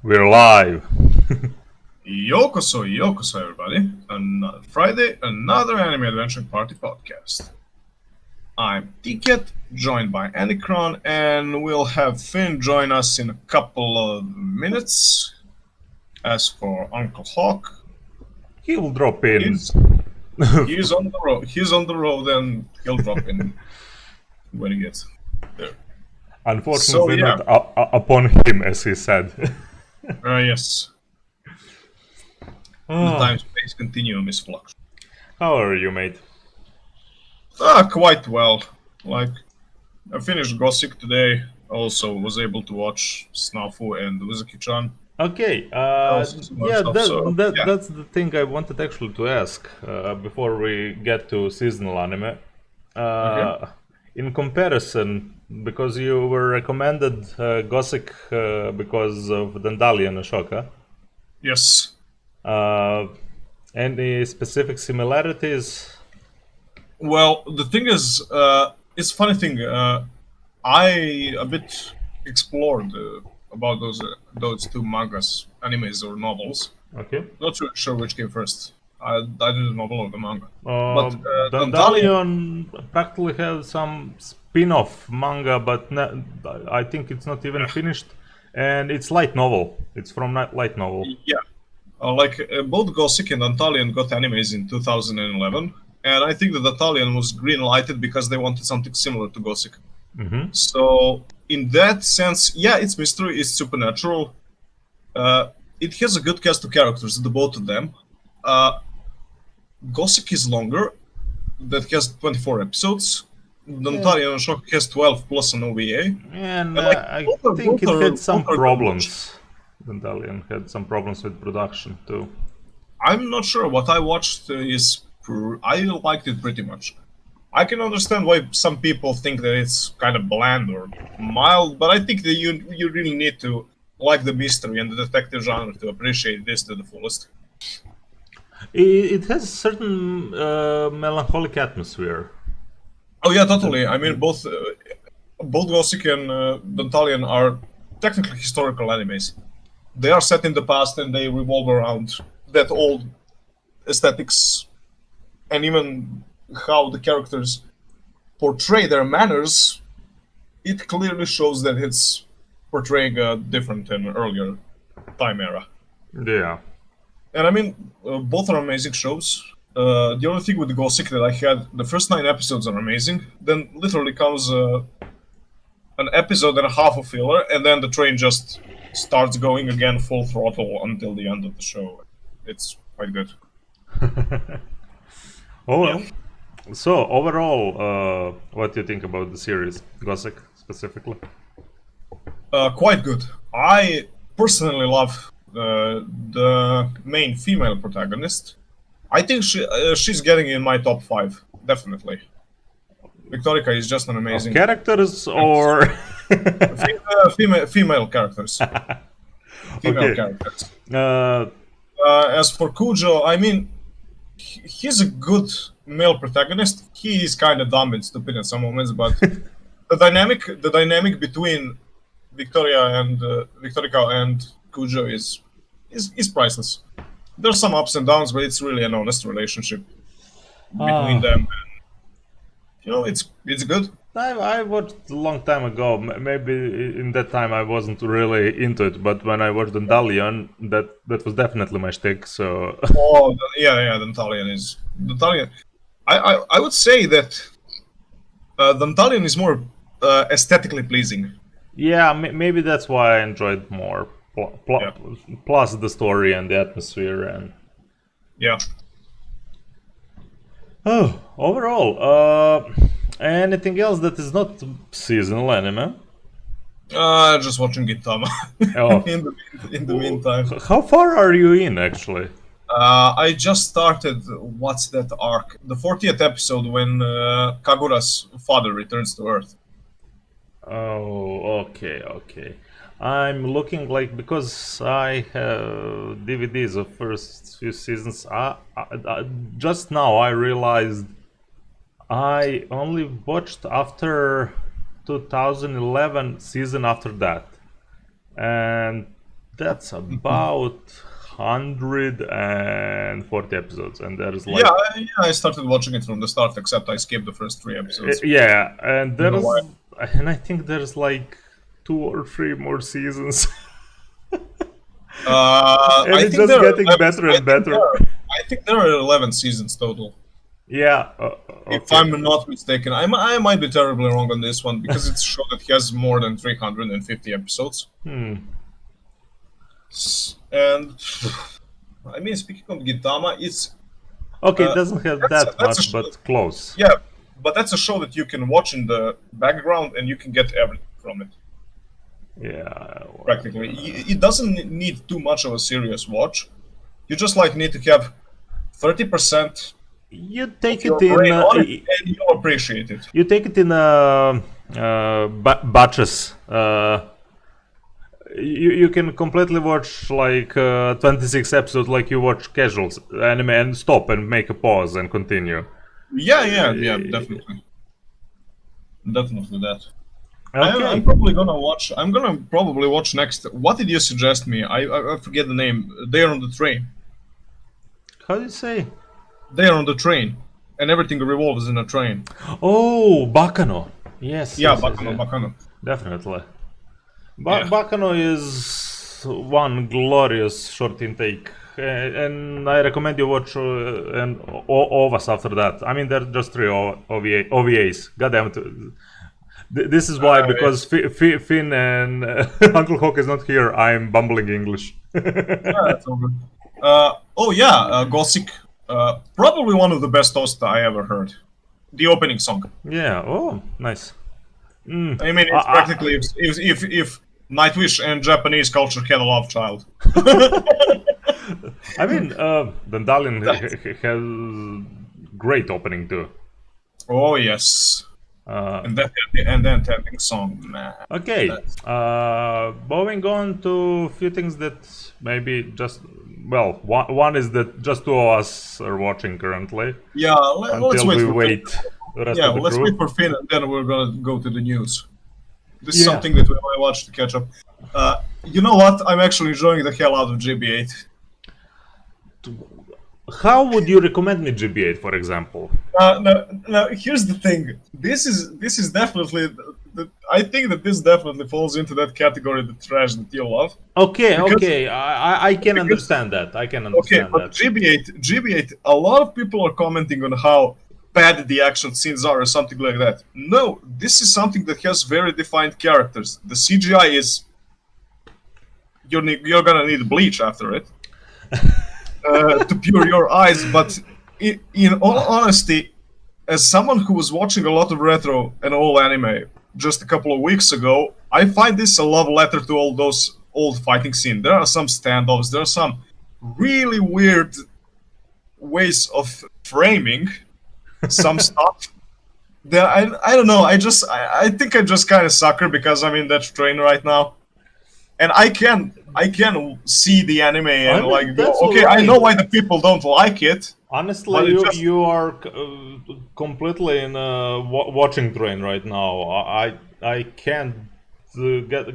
We're live. Yokoso, everybody. Another Friday, another anime adventure party podcast. I'm Ticket, joined by Anikron, and we'll have Finn join us in a couple of minutes. As for Uncle Hawk, He will drop in. he's he's on the road. He's on the road, and he'll drop in when he gets there. Unfortunately, So yeah, not upon him, as he said. yes, the time-space continuum is flux. How are you, mate? Quite well. Like, I finished Gothic today. Also, was able to watch Snafu and Uzuki-chan. Okay, Also some other yeah, stuff. So yeah, that's the thing I wanted actually to ask before we get to seasonal anime. okay. In comparison, because you were recommended Gothic because of Dandali and Ashoka, Yes. uh, any specific similarities? Well, the thing is, it's a funny thing. I a bit explored about those two mangas, animes or novels. Okay. Not sure which came first. I did the novel or the manga. But Uh, Dantalian, Dandalion practically has some spin-off manga, but I think it's not even finished, and it's light novel. It's from light novel. yeah. Both Gothic and Dantalian got animes in 2011, and I think that Dantalian was green lighted because they wanted something similar to Gothic. So in that sense, yeah, it's mystery, it's supernatural. It has a good cast of characters, the both of them. Gothic is longer, that has 24 episodes. Dantalian and Shock has 12 plus an OVA. And And like I both are, think both it are, had some both are good watch. problems. Dandalion had some problems with production too. I'm not sure. What I watched I liked it pretty much. I can understand why some people think that it's kind of bland or mild, but I think that you really need to like the mystery and the detective genre to appreciate this to the fullest. It has a certain melancholic atmosphere. Oh yeah, totally. I mean, both Gothic and Dantalian are technically historical animes. They are set in the past and they revolve around that old aesthetics, and even how the characters portray their manners. It clearly shows that it's portraying a different and earlier time era. Yeah. And I mean, both are amazing shows. The only thing with the Gothic that I had, the first 9 episodes are amazing. Then literally comes an episode and a half of filler, and then the train just starts going again full throttle until the end of the show. It's quite good. Oh Yeah. well. So overall, what do you think about the series, Gothic specifically? Quite good. I personally love the main female protagonist. I think she's getting in my top 5, definitely. Victorica is just an amazing Characters or female characters. Female okay? characters. Uh, As for Kujo, I mean, he's a good male protagonist. He is kind of dumb and stupid at some moments, but the dynamic between Victorica and Kujo is priceless. There's some ups and downs, but it's really an honest relationship between them. And, it's good. I watched a long time ago. Maybe in that time I wasn't really into it, but when I watched Dandalion, that was definitely my shtick. So Oh, yeah. The Italian. I would say that the Italian is more aesthetically pleasing. yeah, maybe that's why I enjoyed more. Yeah. Plus the story and the atmosphere and Yeah. oh, overall, anything else that is not seasonal anime? Just watching Gintama Oh, in the meantime. how far are you in actually? I just started. What's that arc? The 40th episode when Kagura's father returns to Earth. Oh, okay. I'm looking like because I have DVDs of first few seasons. Just now I realized I only watched after 2011 season after that, and that's about 140 episodes, and there's like I started watching it from the start, except I skipped the first 3 episodes. yeah, and You know there's why? and I think there's like 2 or 3 more seasons. And I it's think just there are getting 11, better and better. I think there are 11 seasons total. Yeah, If okay. I'm not mistaken, I might be terribly wrong on this one because it's a show that has more than 350 episodes. And I mean, speaking of Gintama, it's Okay, it doesn't have that that's a much, show. but close. Yeah, but that's a show that you can watch in the background and you can get everything from it. Yeah. Practically, it doesn't need too much of a serious watch. You just like need to have 30% You of take your it in. brain on it, and you appreciate it. You take it in batches. You can completely watch like 26 episodes, like you watch casual anime, and stop and make a pause and continue. Yeah, definitely, definitely that. Okay. I'm probably gonna watch. I'm gonna probably watch next. What did you suggest me? I forget the name. They're on the train. How do you say? They're on the train, and everything revolves in a train. Oh, Bakano. Yes. Yeah, Yes. Bakano, Bakano. Definitely. Yeah. Bakano is one glorious short intake, and I recommend you watch and OVAs after that. I mean, there are just 3 OVAs. Goddamn it. This is why, because Finn and Uncle Hawk is not here, I'm bumbling English. Yeah, that's all good. Gothic. Probably one of the best toasts I ever heard. The opening song. Yeah, oh, nice. I mean, it's practically if Nightwish and Japanese culture had a love child. I mean, Dandalion has great opening too. Oh yes. And then ending song, man. Okay, moving on to a few things that maybe just, well, one is that just 2 of us are watching currently. Yeah, let's Until wait we for wait Finn. the rest Yeah, of the let's crew. wait for Finn, and then we're gonna go to the news. This is Yeah. something that we might watch to catch up. You know what? I'm actually enjoying the hell out of GB8. How would you recommend me GB8, for example? Now, here's the thing. This is definitely. I think that this definitely falls into that category, the trash that you love. Okay, Because- okay, I can understand that. I can Okay, understand but that. GB8, a lot of people are commenting on how bad the action scenes are or something like that. No, this is something that has very defined characters. The CGI is. You're gonna need bleach after it to pure your eyes, but in all honesty, as someone who was watching a lot of retro and old anime just a couple of weeks ago, I find this a love letter to all those old fighting scenes. There are some standoffs, there are some really weird ways of framing some stuff. I don't know. I think I just kind of sucker because I'm in that train right now, and I can see the anime and mean, like go, that's okay, I alright. know why the people don't like it. Honestly, But it just- you are completely in a watching train right now. I can't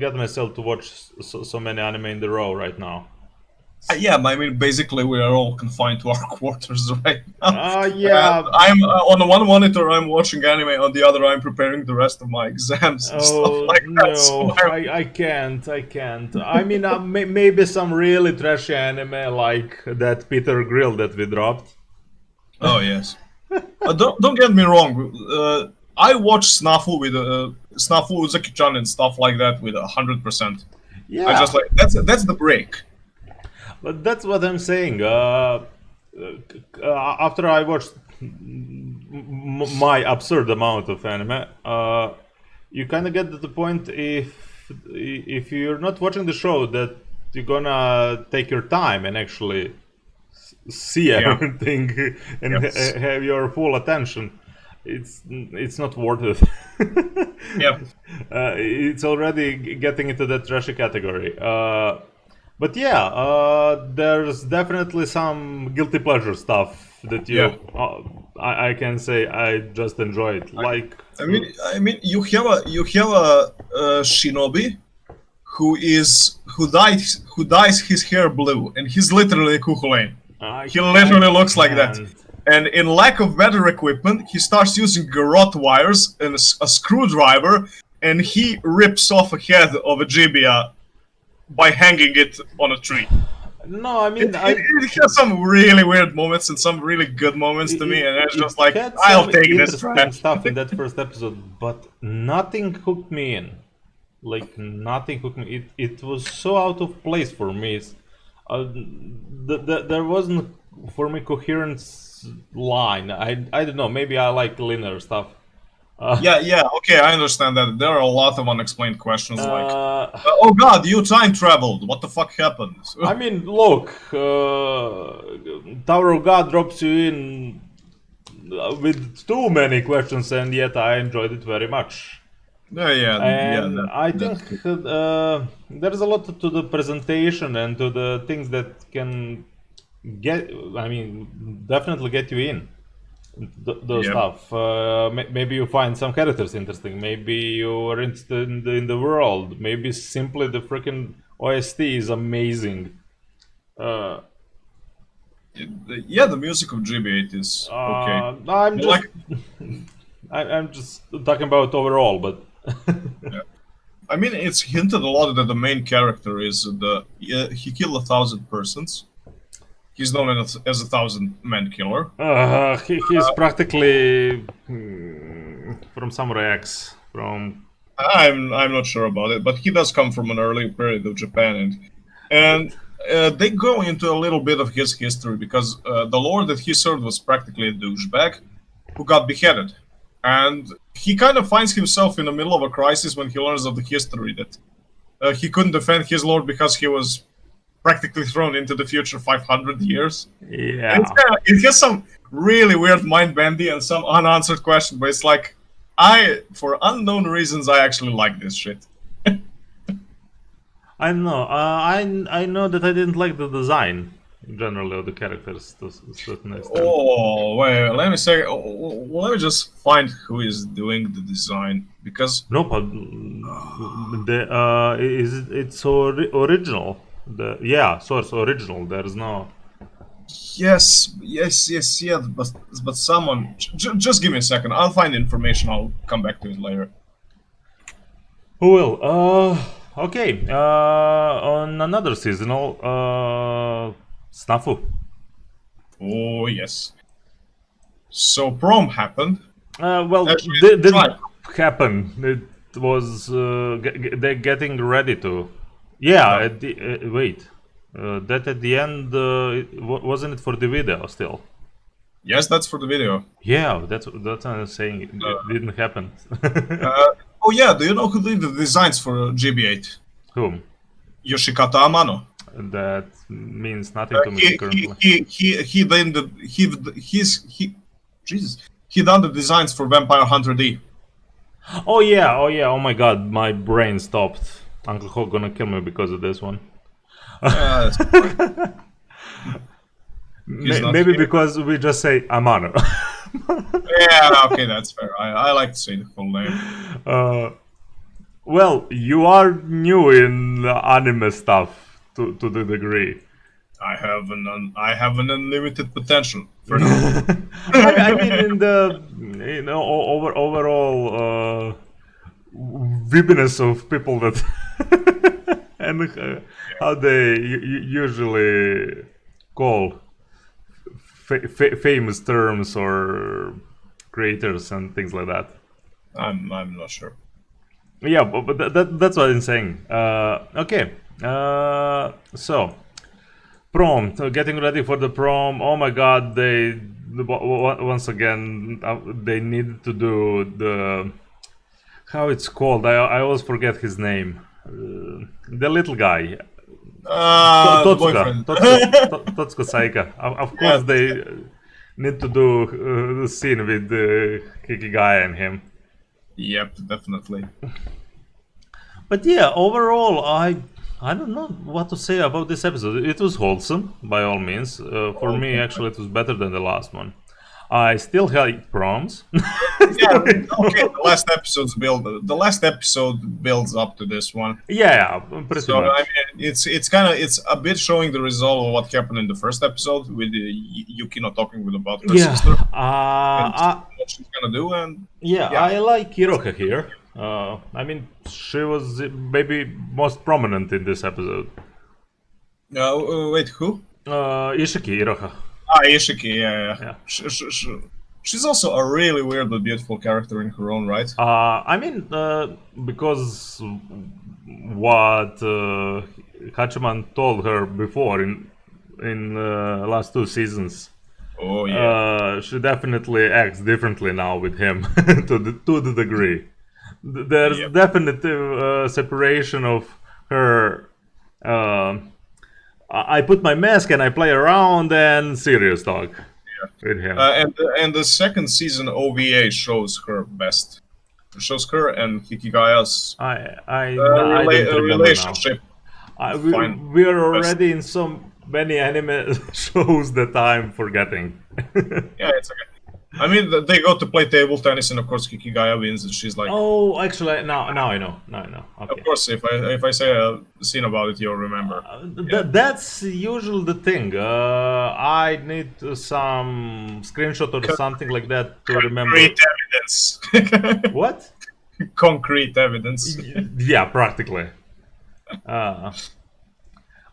get myself to watch so many anime in the row right now. Yeah, I mean, basically, we are all confined to our quarters right now. Yeah. I'm on the one monitor. I'm watching anime. On the other, I'm preparing the rest of my exams and stuff Oh like that. So no, I can't. I mean, maybe some really trashy anime like that Peter Grill that we dropped. oh yes. Don't get me wrong. I watch Snafu with Snafu Uzaki-chan and stuff like that with 100%. Yeah, I just like that's the break. but that's what I'm saying. After I watched my absurd amount of anime, you kind of get to the point if you're not watching the show that you're gonna take your time and actually see everything and Yes. have your full attention. It's not worth it. Yeah. It's already getting into that trashy category. But yeah, there's definitely some guilty pleasure stuff that you. Yeah. I can say I just enjoyed. Like I mean, you have a shinobi who dyes his hair blue, and he's literally Kukulane. I He literally looks like that. can't. And in lack of better equipment, he starts using garrote wires and a screwdriver, and he rips off a head of a Gibia by hanging it on a tree. No, I mean, It has some really weird moments and some really good moments to me, and it's just like, had I'll some take this interesting trash. stuff in that first episode, but nothing hooked me in. Like nothing hooked me. It was so out of place for me. There wasn't for me coherent line. I don't know. Maybe I like linear stuff. Yeah, okay, I understand that. There are a lot of unexplained questions like, Uh, oh god, you time traveled. What the fuck happened? I mean, look, Tower of God drops you in with too many questions, and yet I enjoyed it very much. yeah. And I that's think good. there's a lot to the presentation and to the things that can get, I mean, definitely get you in. Those Yeah. stuff. Maybe you find some characters interesting. Maybe you are interested in the world. Maybe simply the freaking OST is amazing. Uh, Yeah, the music of GB8 is okay. I'm just Like, I'm just talking about overall, but I mean, it's hinted a lot that the main character is he killed 1,000 persons. He's known as a 1,000-man killer. he's practically from Samurai X. From I'm not sure about it, but he does come from an early period of Japan, and they go into a little bit of his history because the lord that he served was practically a douchebag who got beheaded, and he kind of finds himself in the middle of a crisis when he learns of the history that he couldn't defend his lord because he was practically thrown into the future 500 years. yeah. And it has some really weird mind bendy and some unanswered questions, but it's like, for unknown reasons, I actually like this shit. I know. I know that I didn't like the design generally of the characters to a certain extent. Oh, wait, let me say, let me just find who is doing the design, because No, but it's original. Source original. There's no. yes, but someone, just give me a second, I'll find information, I'll come back to it later. Who will? Okay. On another seasonal, Snafu. Oh, yes. So prom happened. Well, Actually, didn't tried. happen. It was they're getting ready to. Yeah. No. At the, wait. That at the end wasn't it for the video still? Yes, that's for the video. Yeah, that's what I'm saying. It didn't happen. Oh yeah, do you know who did the designs for GB8? Whom? Yoshikata Amano. That means nothing to me currently. He done the designs for Vampire Hunter D. Oh yeah. Oh my God, my brain stopped. Uncle Ho gonna kill me because of this one. He's not Maybe here. because we just say Amano. Yeah, okay, that's fair. I like to say the full name. Well, you are new in anime stuff to the degree. I have an unlimited potential. I mean, in the overall vividness of people that and how they usually call famous terms or creators and things like that. I'm not sure. Yeah, but that's what I'm saying. Okay, so prom, so getting ready for the prom. Oh my God, they once again they need to do the how it's called. I always forget his name. The little guy. The boyfriend. Totsuka Saika. Of course, Yeah. they need to do the scene with Kikigaya and him. Yep, definitely. But yeah, overall, I don't know what to say about this episode. It was wholesome, by all means. For me, actually, it was better than the last one. I still hate proms. Yeah, okay. The last episode builds up to this one. Yeah, pretty So I much. mean, it's a bit showing the result of what happened in the first episode with Yuki not talking with about her Yeah, sister and I, what she's gonna do, and yeah, yeah. I like Hiroka here. I mean, she was maybe most prominent in this episode. Wait, who? Ishiki Hiroka. Ah, Ishiki. Yeah, yeah. Yeah. She's also a really weird but beautiful character in her own right. I mean, because what Hachiman told her before in last two seasons, Oh yeah. she definitely acts differently now with him to the degree. There's Yep. definitive separation of her. Uh, I put my mask and I play around and serious talk with him. And the second season OVA shows her best. Shows her and Hikigaya's I don't remember now. relationship. Fine. We are already in so many anime shows that I'm forgetting. Yeah, it's okay. I mean, they go to play table tennis, and of course Hikigaya wins, and she's like, Oh, actually, now I know. Now I know. Okay. of course, if I say a scene about it, you'll remember. That's usually the thing. I need some screenshot or something like that to remember. Concrete evidence. What? Concrete evidence. Yeah, practically. Uh,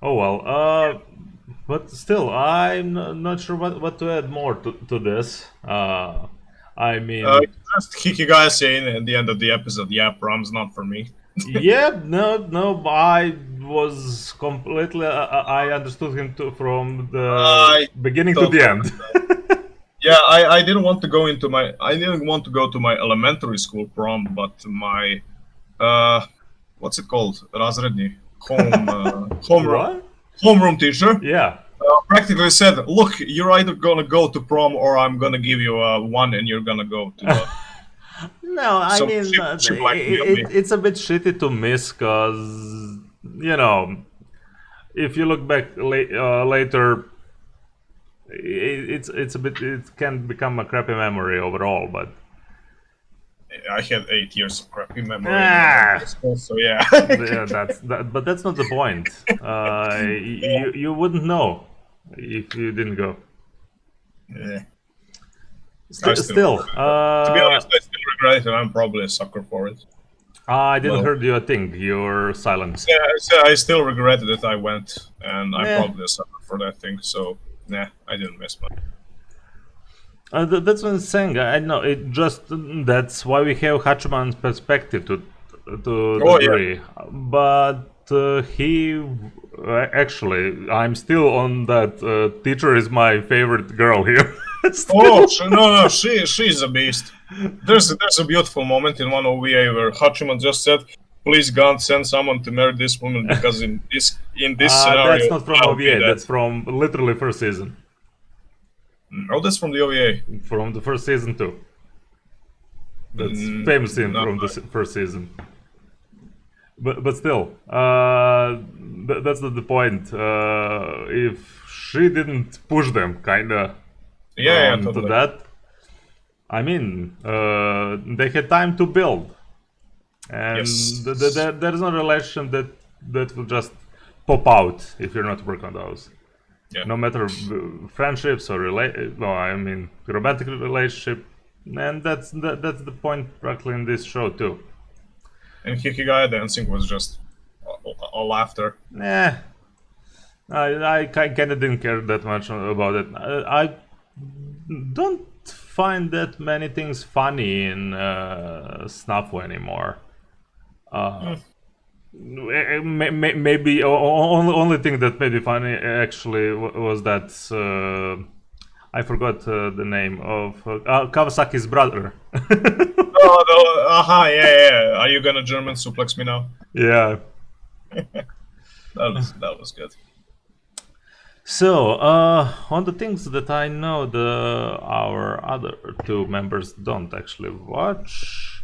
oh well. But still, I'm not sure what to add more to this. I mean, Just Hikigaya saying at the end of the episode, "Yeah, prom's not for me." yeah, no, I was completely. I understood him from the I beginning to the end. Yeah, I didn't want to go into my I didn't want to go to my elementary school prom, but my what's it called? Razredni What? homeroom teacher Yeah. practically said, "Look, you're either gonna go to prom or I'm gonna give you one, and you're gonna go to." No, I So mean, she blackmailed me. it's a bit shitty to miss because, you know, if you look back later, it's a bit, it can become a crappy memory overall, but I had 8 years of crappy memory, Ah. so yeah. yeah, but that's not the point. You wouldn't know if you didn't go. Yeah. Still, To be honest, I still regret it, and I'm probably a sucker for it. I didn't Well. heard you a thing. Your silence. Yeah, I still regret that I went, and I'm Yeah. probably a sucker for that thing. So, nah, I didn't miss much. That's what I'm saying. I know it just that's why we have Hachiman's perspective to Oh, yeah. degree. But he actually, I'm still on that. Teacher is my favorite girl here. Oh no, she's a beast. There's a beautiful moment in one OVA where Hachiman just said, "Please God, send someone to marry this woman because in this scenario." That's not from I'll be OVA. dead." That's from literally first season. Oh, that's from the OVA. From the first season too. That's famous scene from the first season. But still, that's not the point. If she didn't push them, kinda, Yeah, to totally. that, I mean, they had time to build, and Yes. there's no relation that will just pop out if you're not working on those. Yeah. No matter friendships or I mean romantic relationship, and that's the point practically in this show too. And Hikigaya dancing was just a laughter. Nah, I kind of didn't care that much about it. I don't find that many things funny in Snafu anymore. Maybe only thing that made it funny actually was that I forgot the name of Kawasaki's brother. Oh, no, yeah. Are you gonna German suplex me now? Yeah. That was good. So, on the things that I know our other two members don't actually watch,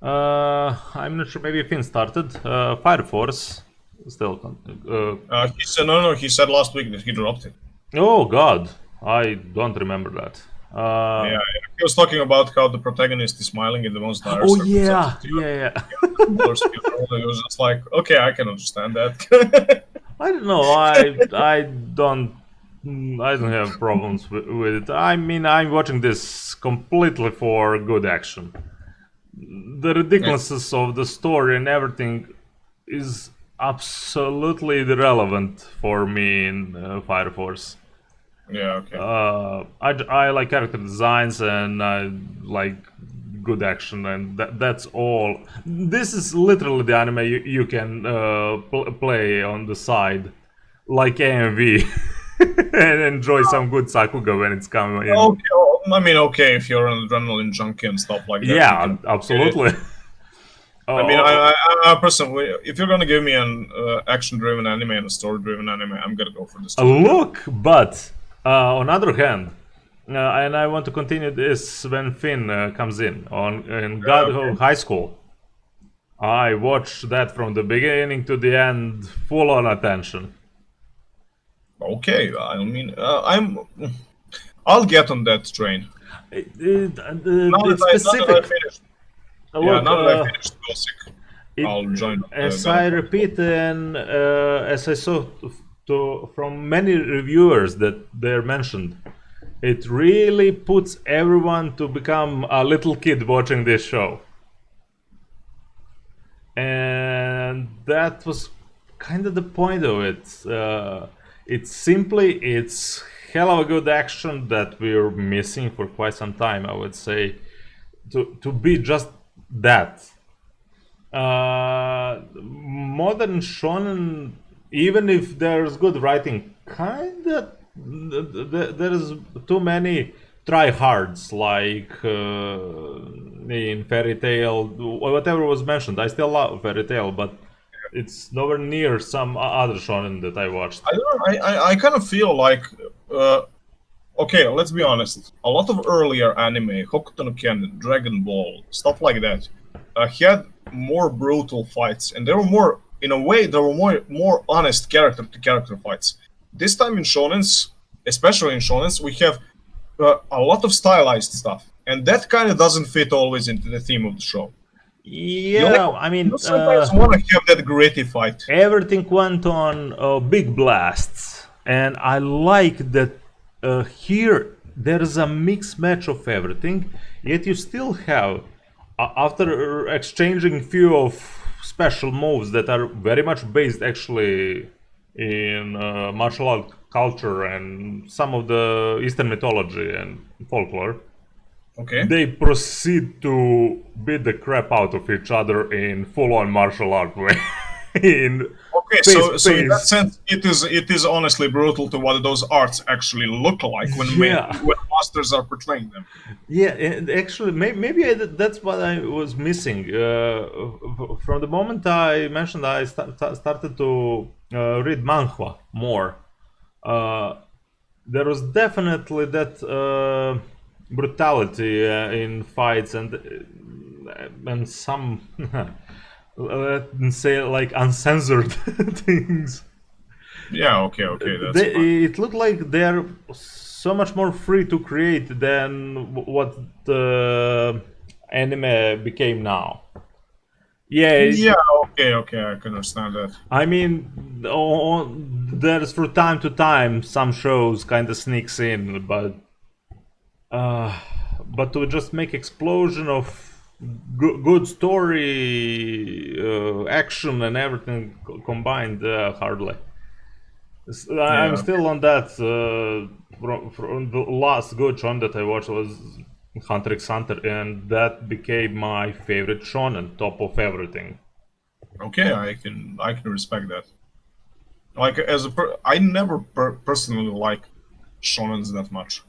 I'm not sure, maybe Finn started. Fire Force, still. He said no. He said last week that he dropped it. Oh god, I don't remember that. Yeah, he was talking about how the protagonist is smiling in the most dire Oh circumstances. yeah, yeah, yeah. It was just like, okay, I can understand that. I don't know. I don't have problems with it. I mean, I'm watching this completely for good action. The Yeah, ridiculousness of the story and everything is absolutely irrelevant for me in Fire Force. yeah, okay. I like character designs and I like good action, and that's all. This is literally the anime you can play on the side, like AMV, and enjoy some good Sakuga when it's coming in. Okay, well, I mean, okay, if you're an adrenaline junkie and stuff like that, you Yeah, can get it. absolutely. I mean, Oh, I personally, if you're gonna give me an action-driven anime and a story-driven anime, I'm gonna go for the story-driven. look, but on other hand, and I want to continue this when Finn comes in God Okay. High School. I watched that from the beginning to the end, full on attention. Okay, I mean, I'll get on that train. It's Now that I specific. finished, yeah, Look, now that I finished Gothic, it, I'll join as God of I War. repeat and as I saw from many reviewers that they're mentioned, it really puts everyone to become a little kid watching this show. And that was kind of the point of it. It's hell of a good action that we're missing for quite some time, I would say, to be just that. Modern shonen, even if there's good writing, kinda there's too many tryhards like in Fairy Tail, whatever was mentioned. I still love Fairy Tail, but it's nowhere near some other shonen that I watched. I don't know, I kind of feel like, uh, okay, let's be honest. A lot of earlier anime, Hokuto no Ken, Dragon Ball, stuff like that, had more brutal fights, and they were more, in a way, they were more honest character-to-character fights. This time in shonens, especially in shonens, we have a lot of stylized stuff, and that kind of doesn't fit always into the theme of the show. Yeah, I You mean, sometimes want to have that gritty fight. everything went on big blasts, and I like that here there's a mixed match of everything, yet you still have, after exchanging few of special moves that are very much based actually in martial art culture and some of the Eastern mythology and folklore, Okay. they proceed to beat the crap out of each other in full-on martial art way. in Okay, face so in that face. sense, it is honestly brutal to what those arts actually look like Yeah, when masters are portraying them. yeah. And actually, maybe that's what I was missing. From the moment I mentioned I started to read manhwa more, uh, there was definitely that brutality in fights and some let's say like uncensored things. Yeah, okay, that's fine. It looked like they're so much more free to create than what the anime became now. Yeah, Yeah, okay, I can understand that. I mean, there's from time to time some shows kind of sneaks in, uh, but to just make explosion of good story, action, and everything combined, hardly. I'm Yeah, still on that. From the last good shonen that I watched was Hunter x Hunter, and that became my favorite shonen, top of everything. okay, I can respect that. Like I never personally like shonens that much.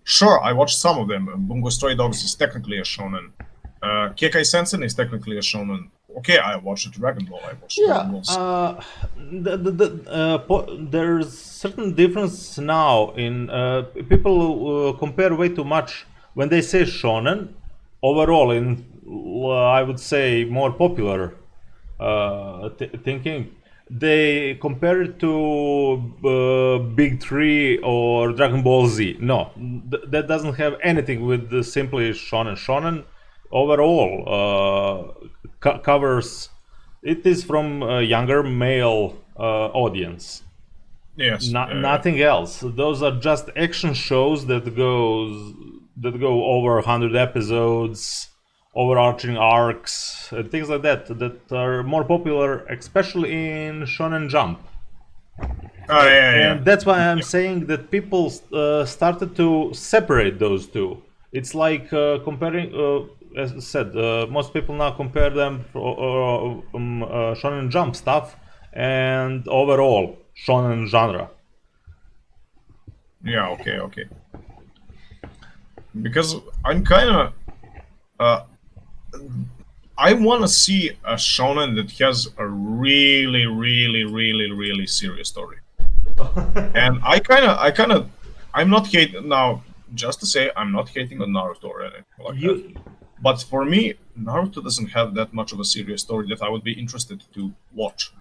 Sure, I watched some of them. Bungo Stray Dogs is technically a shonen. Kekai Sensen is technically a shonen. Okay, I watched Dragon Ball. I watched Dragon Yeah, Ball. there's certain difference now in people compare way too much when they say shonen. Overall, in I would say more popular thinking, they compare it to Big Three or Dragon Ball Z. No, that doesn't have anything with the simply shonen. Shonen overall covers. It is from a younger male audience. Yes. Nothing else. Those are just action shows that go over 100 episodes, overarching arcs, things like that are more popular, especially in Shonen Jump. Yeah. And that's why I'm saying that people started to separate those two. It's like comparing, as I said, most people now compare them Shonen Jump stuff and overall Shonen genre. Yeah. Okay. Because I'm kind of. I want to see a shonen that has a really serious story. And I'm not hating now. Just to say, I'm not hating on Naruto or anything like that. But for me, Naruto doesn't have that much of a serious story that I would be interested to watch.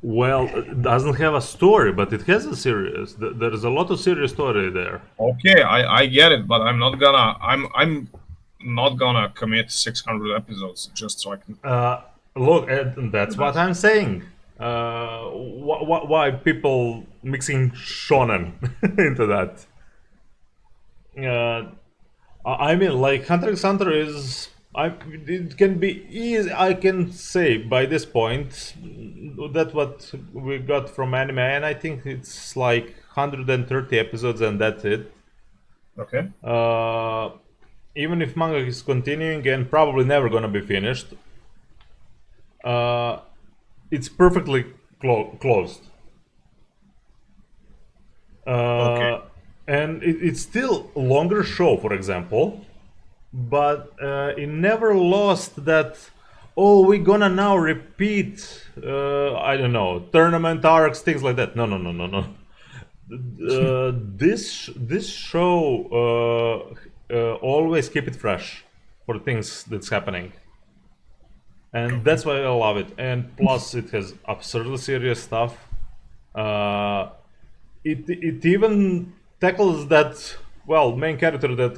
Well, it doesn't have a story, but it has a series. There is a lot of serious story there. Okay, I get it, but I'm not gonna. I'm not gonna commit 600 episodes just so I can. Look, that's what I'm saying. Why people mixing shonen into that? I mean, like Hunter x Hunter is. It can be easy. I can say by this point that what we got from anime, and I think it's like 130 episodes, and that's it. Okay. Even if manga is continuing and probably never gonna be finished, it's perfectly closed. Okay. And it's still a longer show, for example, but it never lost that. Oh, we're gonna now repeat. I don't know, tournament arcs, things like that. No. This show always keep it fresh for things that's happening, and that's why I love it. And plus, it has absurdly serious stuff. It even tackles that main character that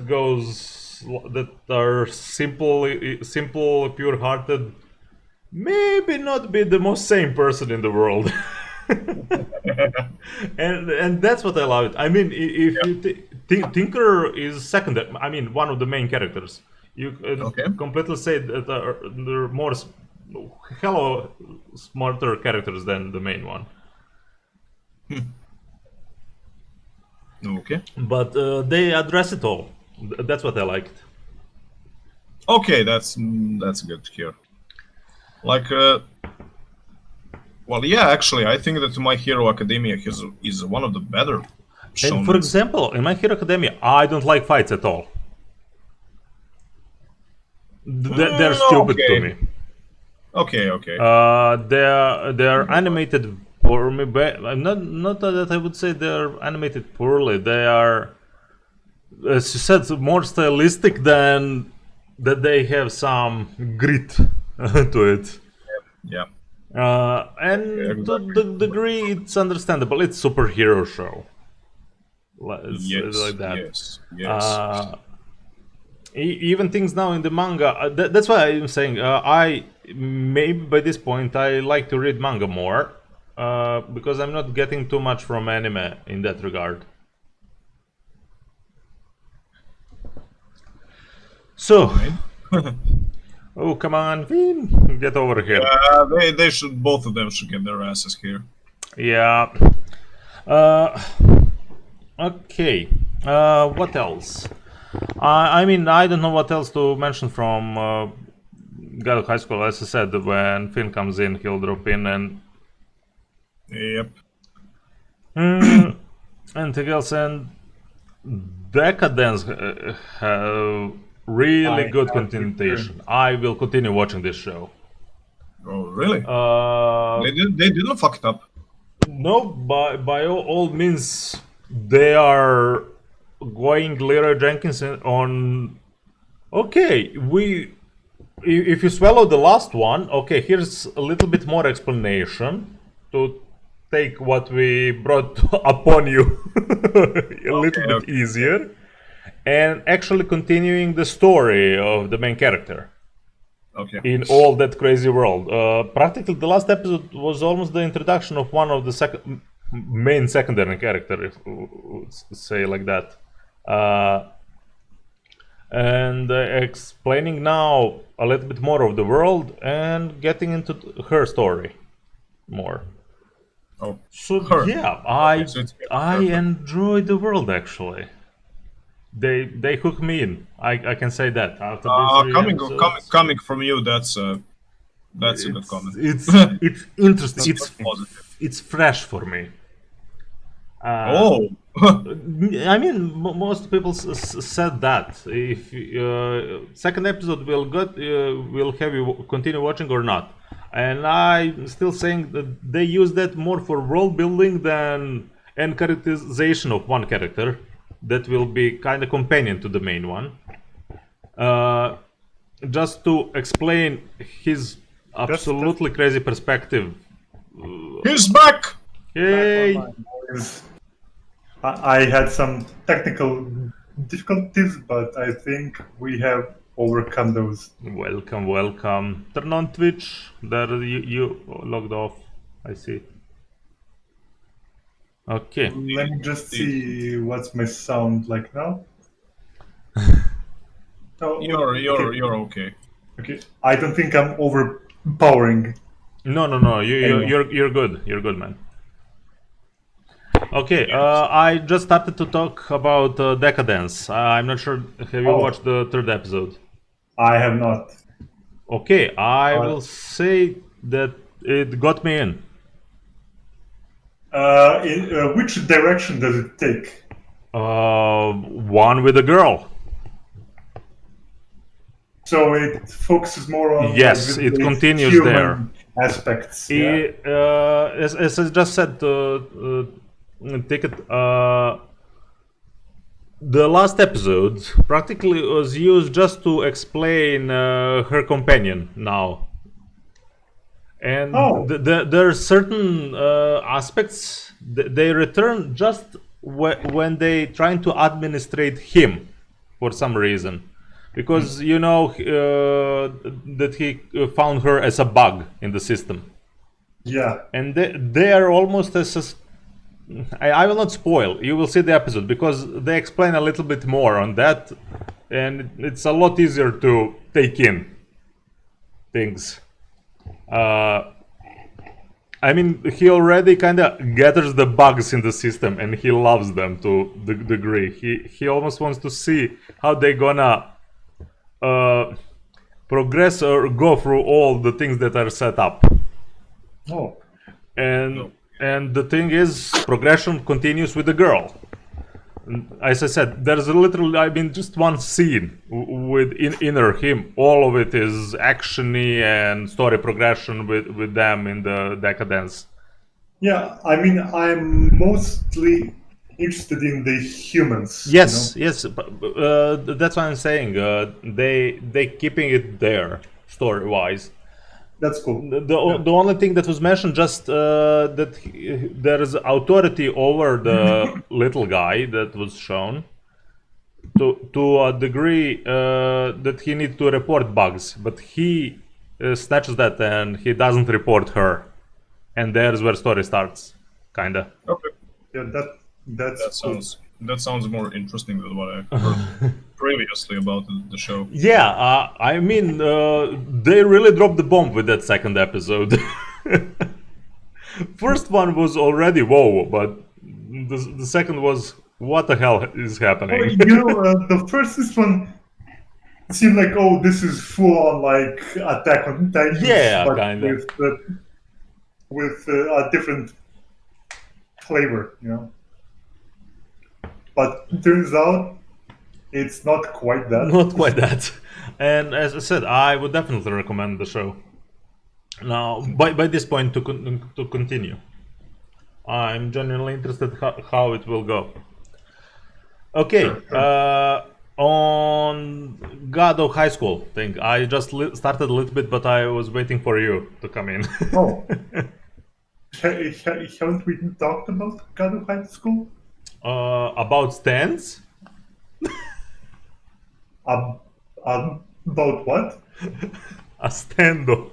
are simple, pure-hearted. Maybe not be the most sane person in the world. and that's what I love it. I mean, if you Tinker is secondary. I mean, one of the main characters. You completely say that there are more hello smarter characters than the main one. Okay. But they address it all. That's what I liked. Okay, that's good to hear. Like, well, yeah, actually, I think that My Hero Academia is one of the better. And for example, in My Hero Academia, I don't like fights at all. They're stupid to me. Okay. They're animated for me. Not that I would say they're animated poorly. They are, as you said, more stylistic than that. They have some grit to it. Yeah. And to the degree it's understandable. It's superhero show. Yes. Like that. Yes. Even things now in the manga. That's why I'm saying I maybe by this point I like to read manga more because I'm not getting too much from anime in that regard. So, oh come on, Vin, get over here. They should, both of them should get their asses here. Yeah. Okay. What else? I mean, I don't know what else to mention from God of High School. As I said, when Finn comes in, he'll drop in and. Yep. Anything else? And Decadence have really good continuation. I will continue watching this show. Oh, really? They didn't fuck it up. No, by all means, they are going Leroy Jenkins on. Okay, if you swallow the last one, okay, here's a little bit more explanation to take what we brought upon you a little bit easier, and actually continuing the story of the main character Okay. in all that crazy world. Practically, the last episode was almost the introduction of one of the main secondary character, if we would say like that. And explaining now a little bit more of the world and getting into her story more. Oh. So Her. yeah, Okay, so it's I her. enjoy the world actually. They hook me in. I can say that after these three episodes. Coming from you, that's a good comment. It's interesting. It's positive. It's fresh for me. Oh. I mean, most people said that if second episode will have you continue watching or not, and I'm still saying that they use that more for world building than and characterization of one character that will be kind of companion to the main one, just to explain his absolutely crazy perspective. He's back. Hey. I had some technical difficulties, but I think we have overcome those. Welcome. Turn on Twitch. There you logged off. I see. Okay. Let me just see what's my sound like now. Oh, You're okay. Okay. I don't think I'm overpowering. No. You're good. You're good, man. Okay, I just started to talk about Decadence. I'm not sure. Have you watched the third episode? I have not. Okay, I will say that it got me in. Which direction does it take? One with a girl. So it focuses more on yes, like, it the continues human there. Aspects. Yeah? As I just said, Ticket. The last episode practically was used just to explain her companion now, and there are certain aspects they return just when they trying to administrate him for some reason, because you know that he found her as a bug in the system. Yeah, and they are almost as I will not spoil. You will see the episode because they explain a little bit more on that, and it's a lot easier to take in things. I mean, he already kind of gathers the bugs in the system, and he loves them to the degree. He almost wants to see how they gonna progress or go through all the things that are set up. Oh. And the thing is, progression continues with the girl. As I said, there's literally, just one scene with inner him. All of it is actiony and story progression with them in the Decadence. Yeah, I mean, I'm mostly interested in the humans. Yes, yes, that's what I'm saying. They keeping it there story-wise. That's cool. The only thing that was mentioned just that there is authority over the little guy that was shown to a degree that he needs to report bugs, but he snatches that and he doesn't report her, and there's where story starts, kinda. Okay. Yeah, that sounds more interesting than what I heard previously about the show. Yeah, I mean, they really dropped the bomb with that second episode. First one was already whoa, but the second was what the hell is happening? The first one seemed like, oh, this is full on like Attack on Titan. Yeah, kind of. With a different flavor, But it turns out it's not quite that. Not quite that. And as I said, I would definitely recommend the show. Now, by this point, to continue, I'm genuinely interested how it will go. Okay, sure. On God of High School thing, I just started a little bit, but I was waiting for you to come in. Oh. haven't we talked about God of High School? About stands? About what? A stando.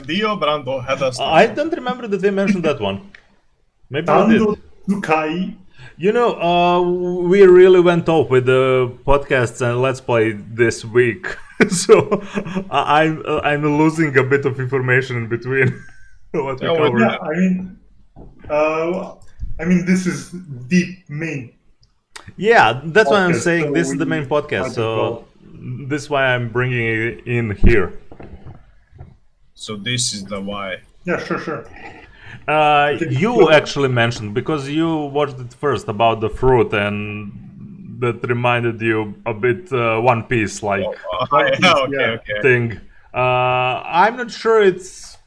Dio Brando had us. I don't remember that they mentioned that one. Maybe they Tando did. Tsukai. You know, we really went off with the podcasts and Let's Play this week, so I'm losing a bit of information in between what we Yeah, covered. Yeah, this is the main. Yeah, that's why I'm Podcast, saying so this is the main we podcast. might as So well. this is why I'm bringing it in here. So this is the why. Yeah, sure. You actually mentioned because you watched it first about the fruit and that reminded you a bit One Piece like Okay. thing. I'm not sure it's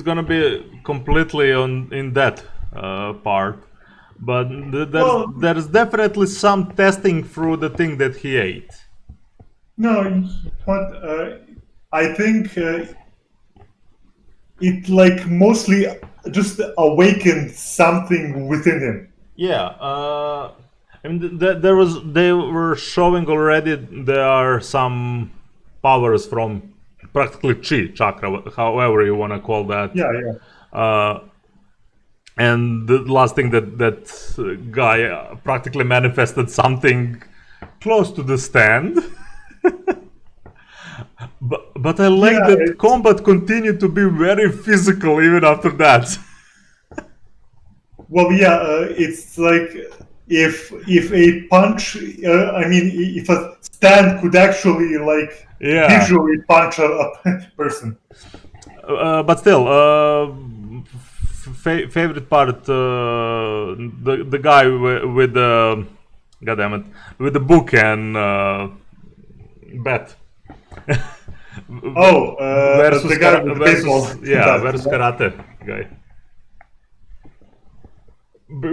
gonna be completely in that part, but there's definitely some testing through the thing that he ate. No, what I think it like mostly just awakened something within him. Yeah, I mean, they were showing already there are some powers from practically chi chakra, however you want to call that. Yeah. And the last thing that guy practically manifested something close to the stand. But I like that combat continued to be very physical even after that. Well, yeah, it's like if a punch, if a stand could actually like visually punch a person. But still, favorite part, the guy with the, goddammit, with the book and bat. Versus the guy with baseball. Versus karate guy.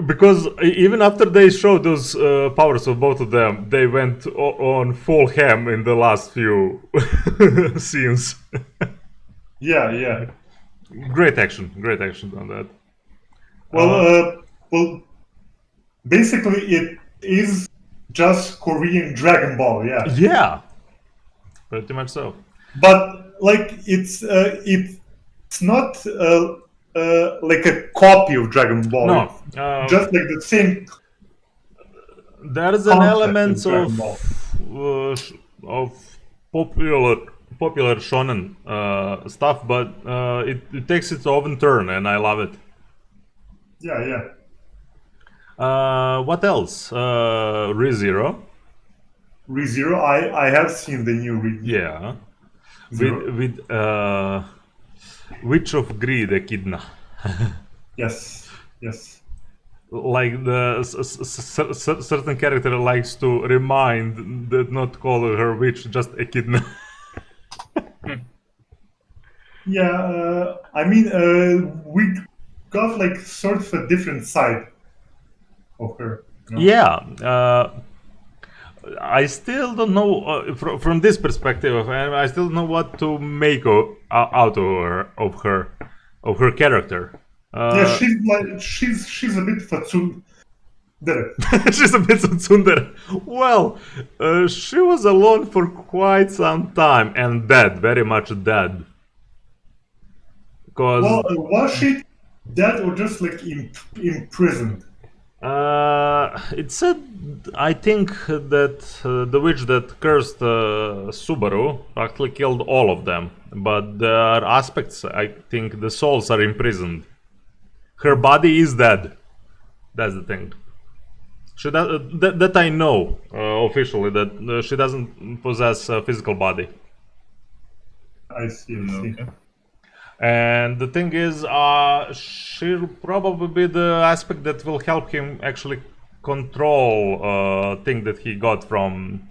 Because even after they showed those powers of both of them, they went on full ham in the last few scenes. Yeah. Great action on that. Well, basically it is just Korean Dragon Ball, yeah. Yeah, pretty much so. But like it's not like a copy of Dragon Ball. No, just like the same. There's an element of popular shonen stuff, but it takes its own turn, and I love it. Yeah. What else? ReZero. ReZero, I have seen the new ReZero. Yeah. With Witch of Greed, Echidna. Yes. Like the certain character likes to remind that not call her witch, just Echidna. Yeah, we got like sort of a different side of her. You know? Yeah. I still don't know from this perspective. I still don't know what to make out of her character. Yeah, she's a bit of a tsundere. She's a bit of tsundere. Well, she was alone for quite some time and dead, very much dead. Well, was she dead or just like imprisoned? It said, I think that the witch that cursed Subaru actually killed all of them, but there are aspects, I think the souls are imprisoned. Her body is dead. That's the thing. She that I know officially, that she doesn't possess a physical body. I see. Okay. And the thing is, she'll probably be the aspect that will help him actually control thing that he got from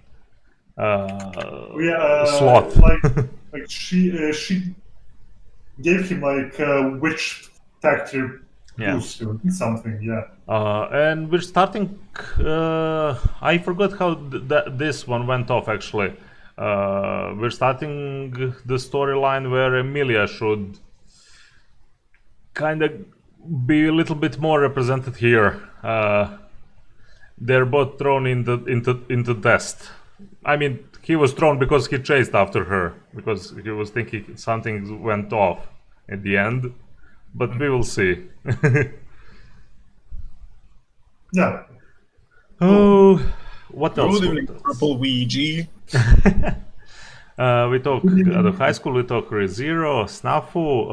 Sloth. like she gave him like a witch factor boost or something, yeah. And we're starting. I forgot how this one went off actually. We're starting the storyline where Emilia should kind of be a little bit more represented here. They're both thrown into test. I mean, he was thrown because he chased after her, because he was thinking something went off at the end. But we will see. Yeah. Oh, what else? Good evening, Purple VG. We talked out of high school. We talked ReZero, Snafu.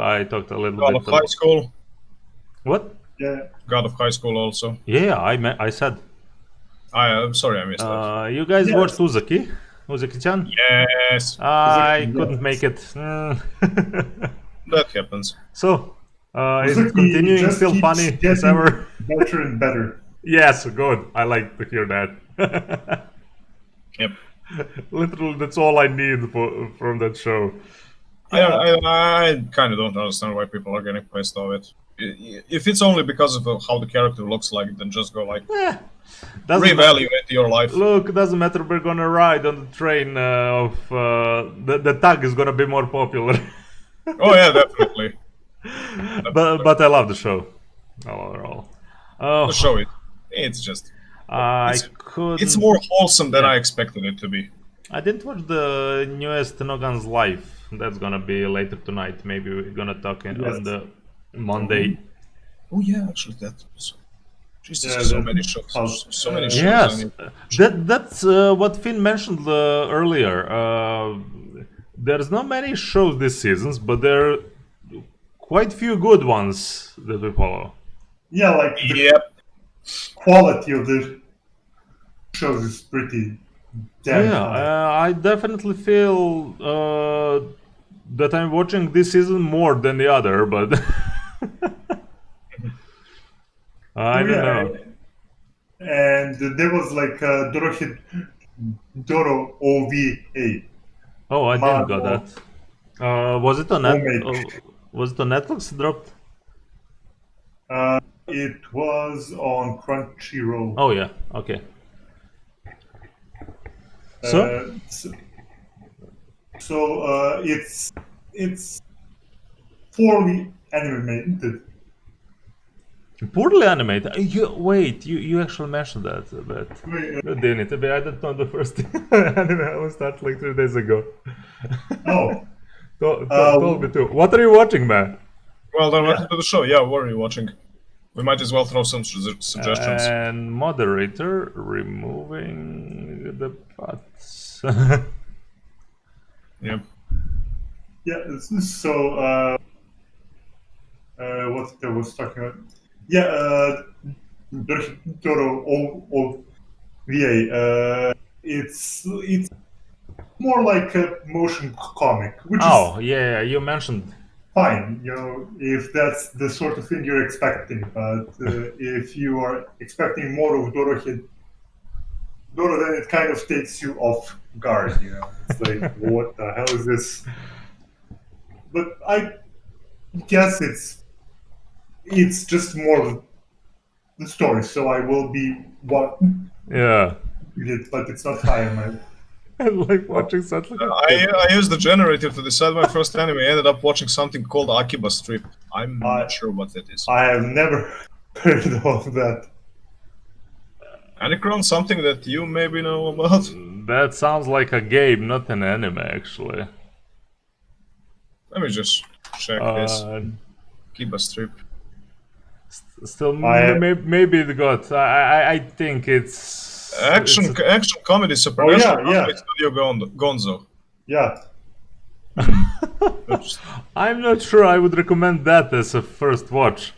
I talked a little God bit. of High School. What? Yeah. God of High School also. Yeah, I said. I'm sorry I missed that. You guys Yes. watched Uzaki? Uzaki-chan? Yes, I Uzaki, couldn't yes. make it. that happens. So, is it Uzaki continuing just still keeps funny as getting ever? better and better. Yes, good. I like to hear that. Yep. Literally, that's all I need from that show. I kind of don't understand why people are getting pissed off it. If it's only because of how the character looks like, then just go like Doesn't reevaluate your life. Look, it doesn't matter. We're gonna ride on the train of the tag is gonna be more popular. Oh yeah, definitely. but I love the show. Overall, The show it's just I it's- couldn't. it's more wholesome than I expected it to be. I didn't watch the newest Nogan's Life. That's gonna be later tonight. Maybe we're gonna talk on Yes. the Monday. Oh yeah, actually that. Jesus, Yeah, so that- many shows. So many shows. Yes, I mean, that's what Finn mentioned earlier. There's not many shows this season, but there are quite few good ones that we follow. Yeah, like the yep. quality of the shows is pretty damn Yeah, high. I definitely feel that I'm watching this season more than the other, but I don't know. And there was like Doro OVA. Oh, I didn't got Manga. that. Was it on Homemade. was it on Netflix? It dropped? It was on Crunchyroll. Oh yeah, okay. So It's poorly animated. poorly animated. You actually mentioned that, but Wait, you didn't. I didn't know the first anime I was started like 3 days ago. oh, Told me too. What are you watching, man? Well, then welcome to the show. Yeah, what are you watching? We might as well throw some suggestions. And moderator removing the bots. Yeah. yeah. So what I was talking about? Yeah, Doro OVA. It's more like a motion comic, which is Oh yeah, you mentioned. fine, if that's the sort of thing you're expecting. But if you are expecting more of Doro, then it kind of takes you off guard. It's like, what the hell is this? But I guess it's just more the story. So I will be Yeah. it, but it's not high on my. I like watching something. I used the generator to decide my first anime. I ended up watching something called Akiba Strip. I'm not sure what that is. I have never heard of that. Anacron, something that you maybe know about? That sounds like a game, not an anime, actually. Let me just check this. Akiba Strip. Still, I- maybe it got. I think it's Action comedy Oh, supernatural yeah. anime studio Gonzo. Yeah, Oops. I'm not sure I would recommend that as a first watch.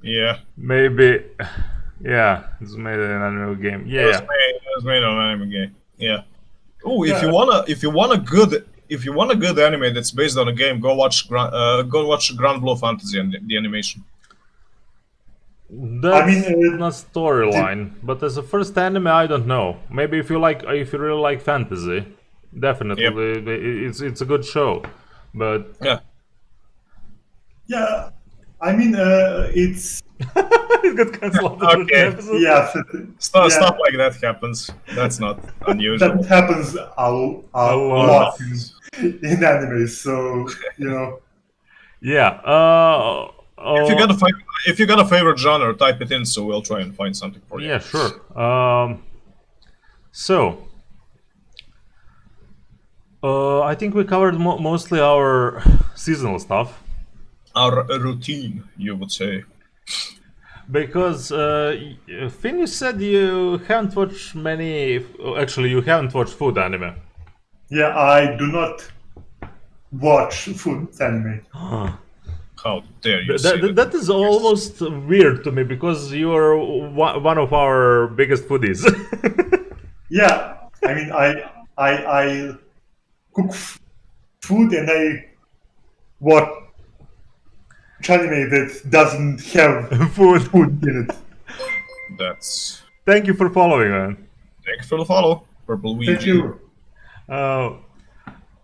Yeah. Maybe, yeah, it's made an anime game. It was Yeah, made on an anime game. Yeah. Oh, Yeah. if you want a good anime that's based on a game, go watch Grand Blue Fantasy and the animation. that's mean, not storyline. But as a first anime, I don't know. Maybe if you really like fantasy, definitely it's a good show. But Yeah. yeah. I mean, it's it got cancelled. Okay. yeah. Stuff like that happens. That's not unusual. That happens a lot. lot in anime. So Yeah. If you got a favorite genre, type it in, so we'll try and find something for you. Yeah, sure. So, I think we covered mostly our seasonal stuff. Our routine, you would say. Because, Finn, you said you haven't watched many. Actually, you haven't watched food anime. Yeah, I do not watch food anime. How dare you say that? That is almost weird to me because you're one of our biggest foodies. Yeah, I mean, I cook food and I watch anime that doesn't have Food. food in it. That's. Thank you for following, man. Thank you for the follow, Purple Ouija. Thank you.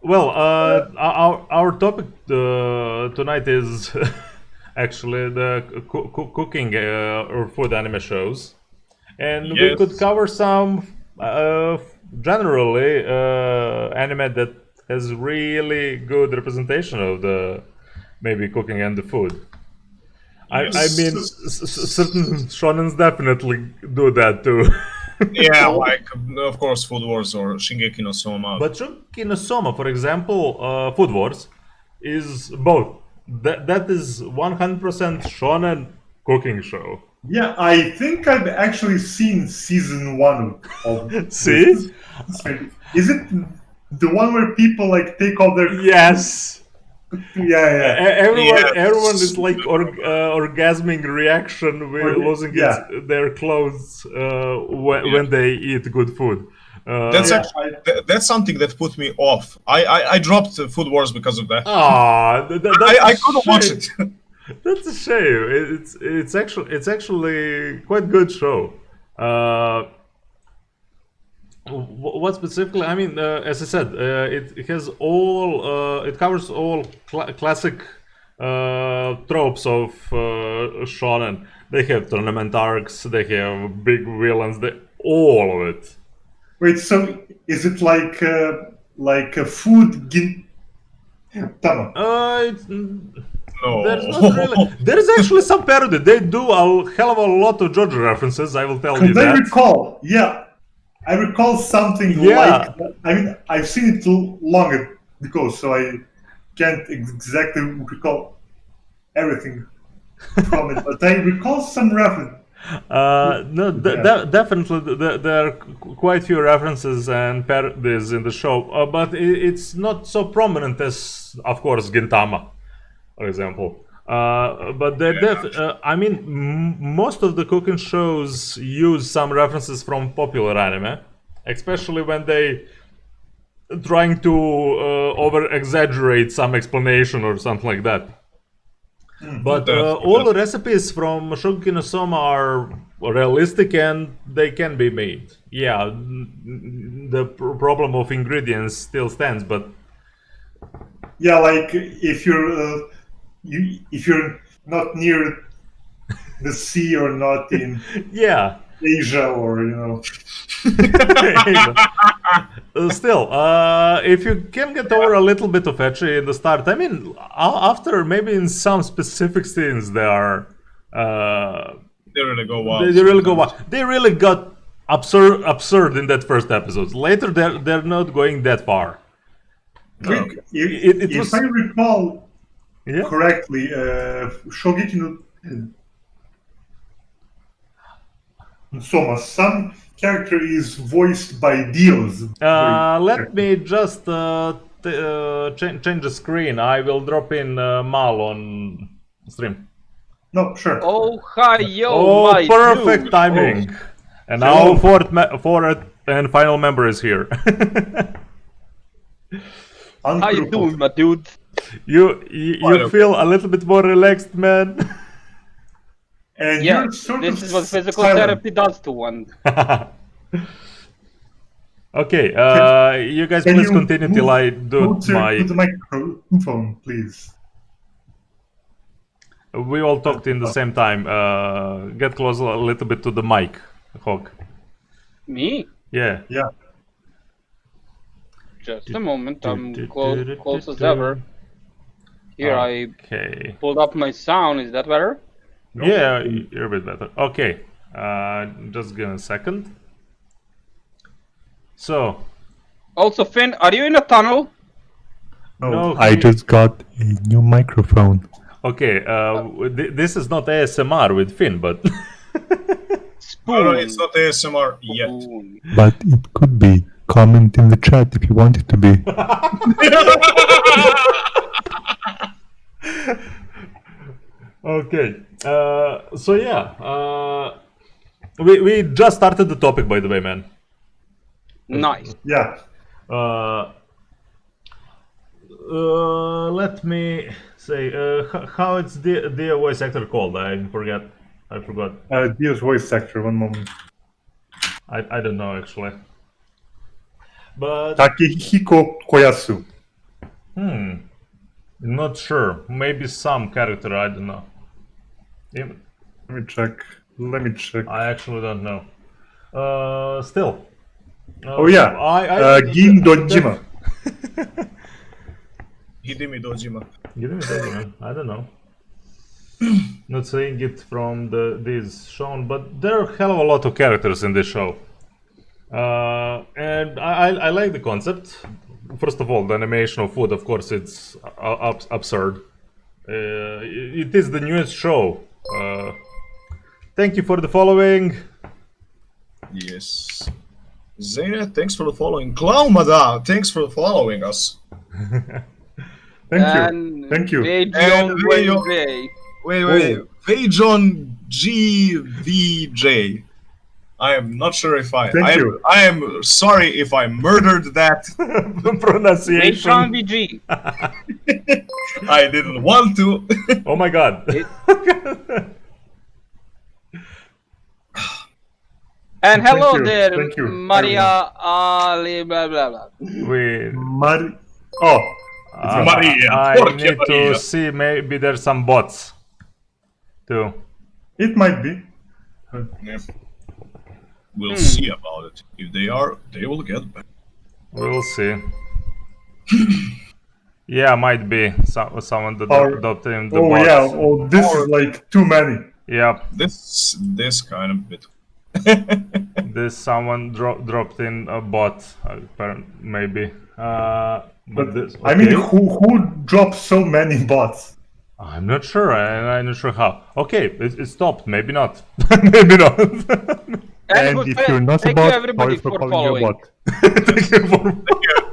Well, our topic tonight is actually the cooking or food anime shows, and we Yes. could cover some generally anime that has really good representation of the maybe cooking and the food. I Yes. mean, certain shonens definitely do that too. Yeah, like of course, Food Wars or Shingeki no Soma. But Shokugeki no Soma, for example, Food Wars, is both. That is 100% shonen cooking show. Yeah, I think I've actually seen season 1 of See? this. Is it the one where people like take off their Yes. yeah. Everyone is like orgasming reaction with losing Yeah. their clothes when they eat good food. That's Yeah, actually that's something that put me off. I dropped Food Wars because of that. That's I a couldn't watch shame. it. That's a shame. It's actually quite good show. What specifically? I mean, as I said, it has all. It covers all classic tropes of shonen. They have tournament arcs. They have big villains. All of it. Wait, so is it like a food Tama? It's, No. there's not really. There's actually some parody. They do a hell of a lot of JoJo references. I will tell you Because I that. recall, yeah, I recall something Yeah. like that. I mean, I've seen it long ago, so I can't exactly recall everything from it, but I recall some reference. No, Yeah. definitely there are quite few references and parodies in the show, but it's not so prominent as, of course, Gintama, for example. But I mean, most of the cooking shows use some references from popular anime, especially when they trying to over exaggerate some explanation or something like that. But all the recipes from Shokugeki no Soma are realistic and they can be made. Yeah, the problem of ingredients still stands, but Yeah, like if you're not near the sea or not in yeah. Asia or Still, if you can get over a little bit of ecchi in the start, I mean, after maybe in some specific scenes they are. They really go wild. They really go wild. They really got absurd in that first episode. Later, they're not going that far. Quick, It if was- I recall Yeah. correctly, Shogeki no Soma, some character is voiced by Dios. Let me just change the screen. I will drop in Mal on stream. No, sure. Oh, hi, yo, Oh, my perfect dude. timing! And Hello. now fourth and final member is here. How you doing, my dude? You feel a little bit more relaxed, man. And Yeah, you're sort this of is what physical silent. therapy does to one. Okay, you guys Can please you continue till move I do closer to the my. microphone, please. We all talked in the same time. Get closer a little bit to the mic, Hog. Me? Yeah. Yeah. Just a moment, I'm close as ever. Here, Okay. I pulled up my sound. Is that better? Yeah, you're a bit better. Okay. Just give me a second. So. Also, Finn, are you in a tunnel? No, I just got a new microphone. Okay, this is not ASMR with Finn, but Spoon. No, it's not ASMR yet. Spoon. But it could be. Comment in the chat if you want it to be. okay. So yeah, we just started the topic, by the way, man. Nice. Yeah. Let me say how it's the voice actor called. I forgot. Dio's voice actor, one moment. I don't know actually. But Takehiko Koyasu. not sure. Maybe some character. I don't know. Let me check. I actually don't know. Still. Oh yeah. Gin Dojima. Hidemi Dojima. Give me that, man. I don't know. Not saying it from this shown, but there are a hell of a lot of characters in this show. And I like the concept. First of all, the animation of food, of course, it's absurd. It is the newest show. Thank you for the following. Yes. Zena, thanks for the following. Klaumada, thanks for following us. Thank you. And Vejon Wait. Vejon GVJ. I am not sure if I am sorry if I murdered that. Pronunciation. Vejon VG. I didn't want to. Oh my god. And hello you, there, thank you, Maria Ali blah blah blah. We. Maria. I Porque need Maria. to see. Maybe there's some bots. Too. It might be. Yeah. We'll see about it. If they are, they will get back. We'll see. Yeah, might be someone that adopting the Oh bots. yeah. Oh, this is like too many. Yeah. This kind of bit. This someone dropped in a bot, maybe. But this, I mean, okay. who dropped so many bots? I'm not sure. I'm not sure how. Okay, it stopped. Maybe not. Maybe not. And good if friend, you're not a thank you bot, everybody sorry for for calling you a following. bot. Thank you for.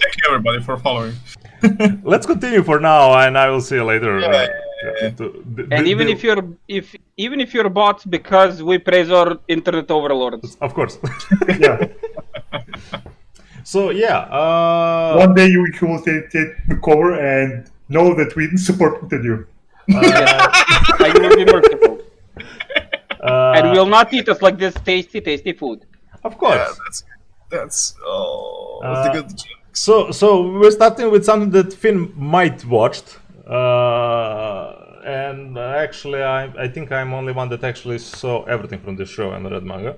Thank you everybody for following. Let's continue for now, and I will see you later. And even if you're bots, because we praise our internet overlords. Of course. Yeah. So yeah. One day you will take the cover and know that we supported you. I will be merciful. And will not eat us like this tasty food. Of course. Yeah, that's the good joke. So we're starting with something that Finn might watched, and actually I think I'm only one that actually saw everything from this show and read manga.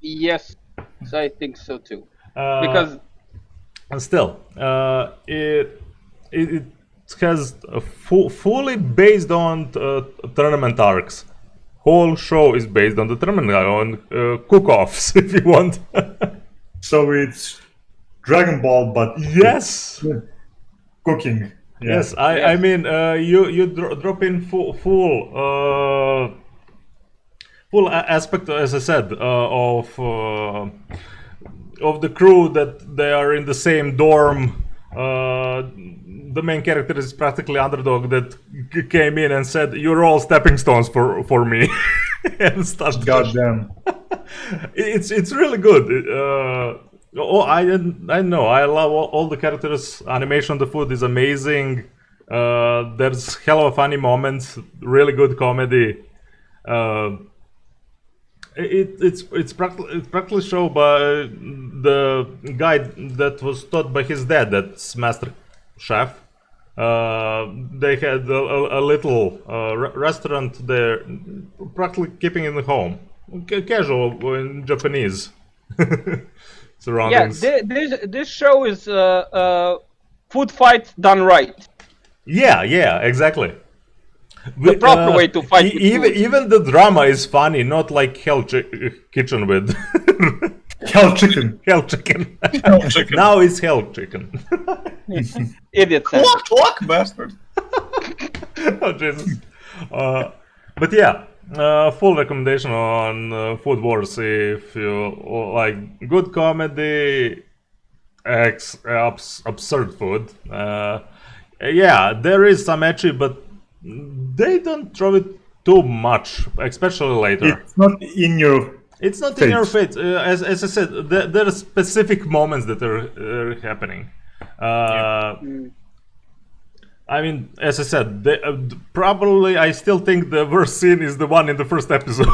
Yes, I think so too. Because still, it has fully based on tournament arcs. Whole show is based on the tournament on cook-offs, if you want. So it's Dragon Ball, but Yes. cooking. Yeah. Yes, I mean you drop in full aspect, as I said, of the crew that they are in the same dorm. The main character is practically underdog that came in and said, "You're all stepping stones for me," and started. Goddamn. It's really good. I know. I love all the characters. Animation on the food is amazing. There's hell of funny moments. Really good comedy. It's practically shown by the guy that was taught by his dad. That's master chef. They had a little restaurant there, practically keeping in the home, casual in Japanese surroundings. yeah, this show is food fight done right. Yeah, exactly. The proper way to fight with food. Even the drama is funny, not like Hell Kitchen with Hell chicken. Hell Chicken. Hell chicken. Now it's Hell Chicken. Idiot sandwich. Clock, bastard. Oh Jesus. But yeah, full recommendation on Food Wars if you like good comedy, absurd food. Yeah, there is some ecchi, but they don't throw it too much, especially later. It's not in your. It's not in your face. As I said, there are specific moments that are happening. I mean, as I said, probably I still think the worst scene is the one in the first episode.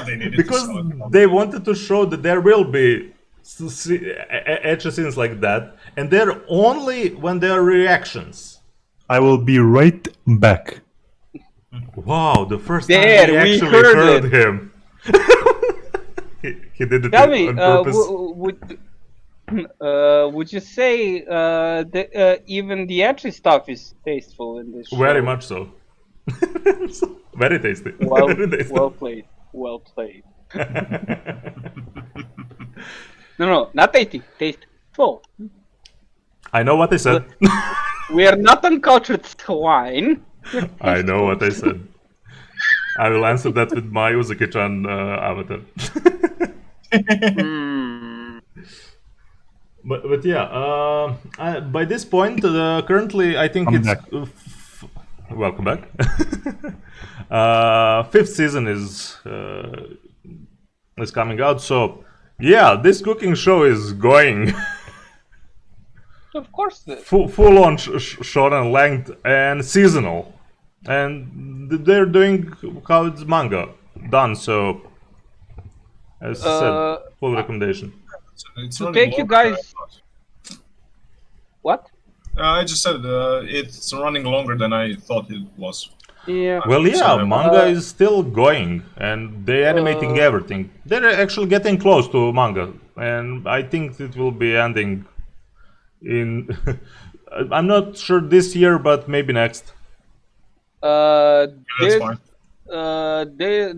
They needed Because to show it. they wanted to show that there will be ecchi scenes like that, and they're only when there are reactions. I will be right back. Wow, the first There, time we we actually heard heard him. he did it Tell me, on purpose. would you say that even the ecchi stuff is tasteful in this show? Very much so. Very tasty. Well, Very tasty. well played. Well played. No, not tasty. Tasteful. I know what I said. We are not uncultured swine. I know what I said. I will answer that with my Uzuki-chan avatar. But yeah, by this point, currently I think I'm it's... back. Welcome back. Fifth season is coming out, so yeah, this cooking show is going Of course. full on shonen length and seasonal, and they're doing how it's manga done. So, as I said, full recommendation. It's To running take you longer than I guys- thought. What? I just said it's running longer than I thought it was. Yeah. Well, yeah, So, manga is still going, and they're animating everything. They're actually getting close to manga, and I think it will be ending in. I'm not sure this year, but maybe next. That's This, fine.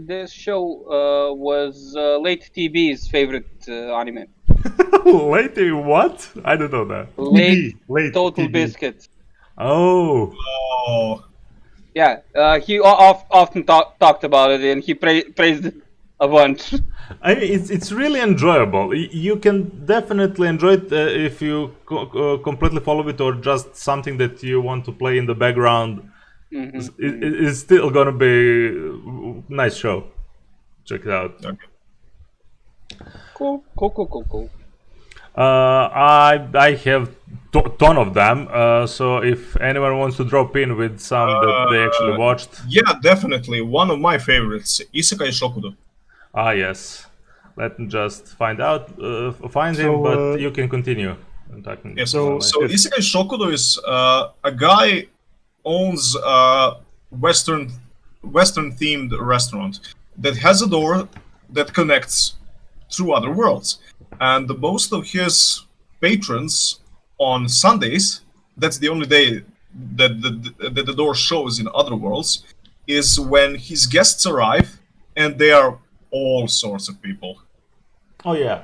this show was Late TB's favorite anime. Lady, what? I don't know that. Late Total TB. Biscuit. Oh, Oh, Yeah, he often talked about it, and he praised it a bunch. I mean, it's really enjoyable. You can definitely enjoy it if you completely follow it, or just something that you want to play in the background. It's still gonna be a nice show. Check it out. okay. Cool. I have ton of them. So if anyone wants to drop in with some that they actually watched, Yeah, definitely. One of my favorites, Isekai Shokudo. yes. Let me just find him, So, but you can continue. Talking Yes. So- So Isekai Shokudo is a guy owns a Western themed restaurant that has a door that connects through other worlds, and most of his patrons on Sundays, that's the only day that the door shows in other worlds, is when his guests arrive, and they are all sorts of people. Oh yeah,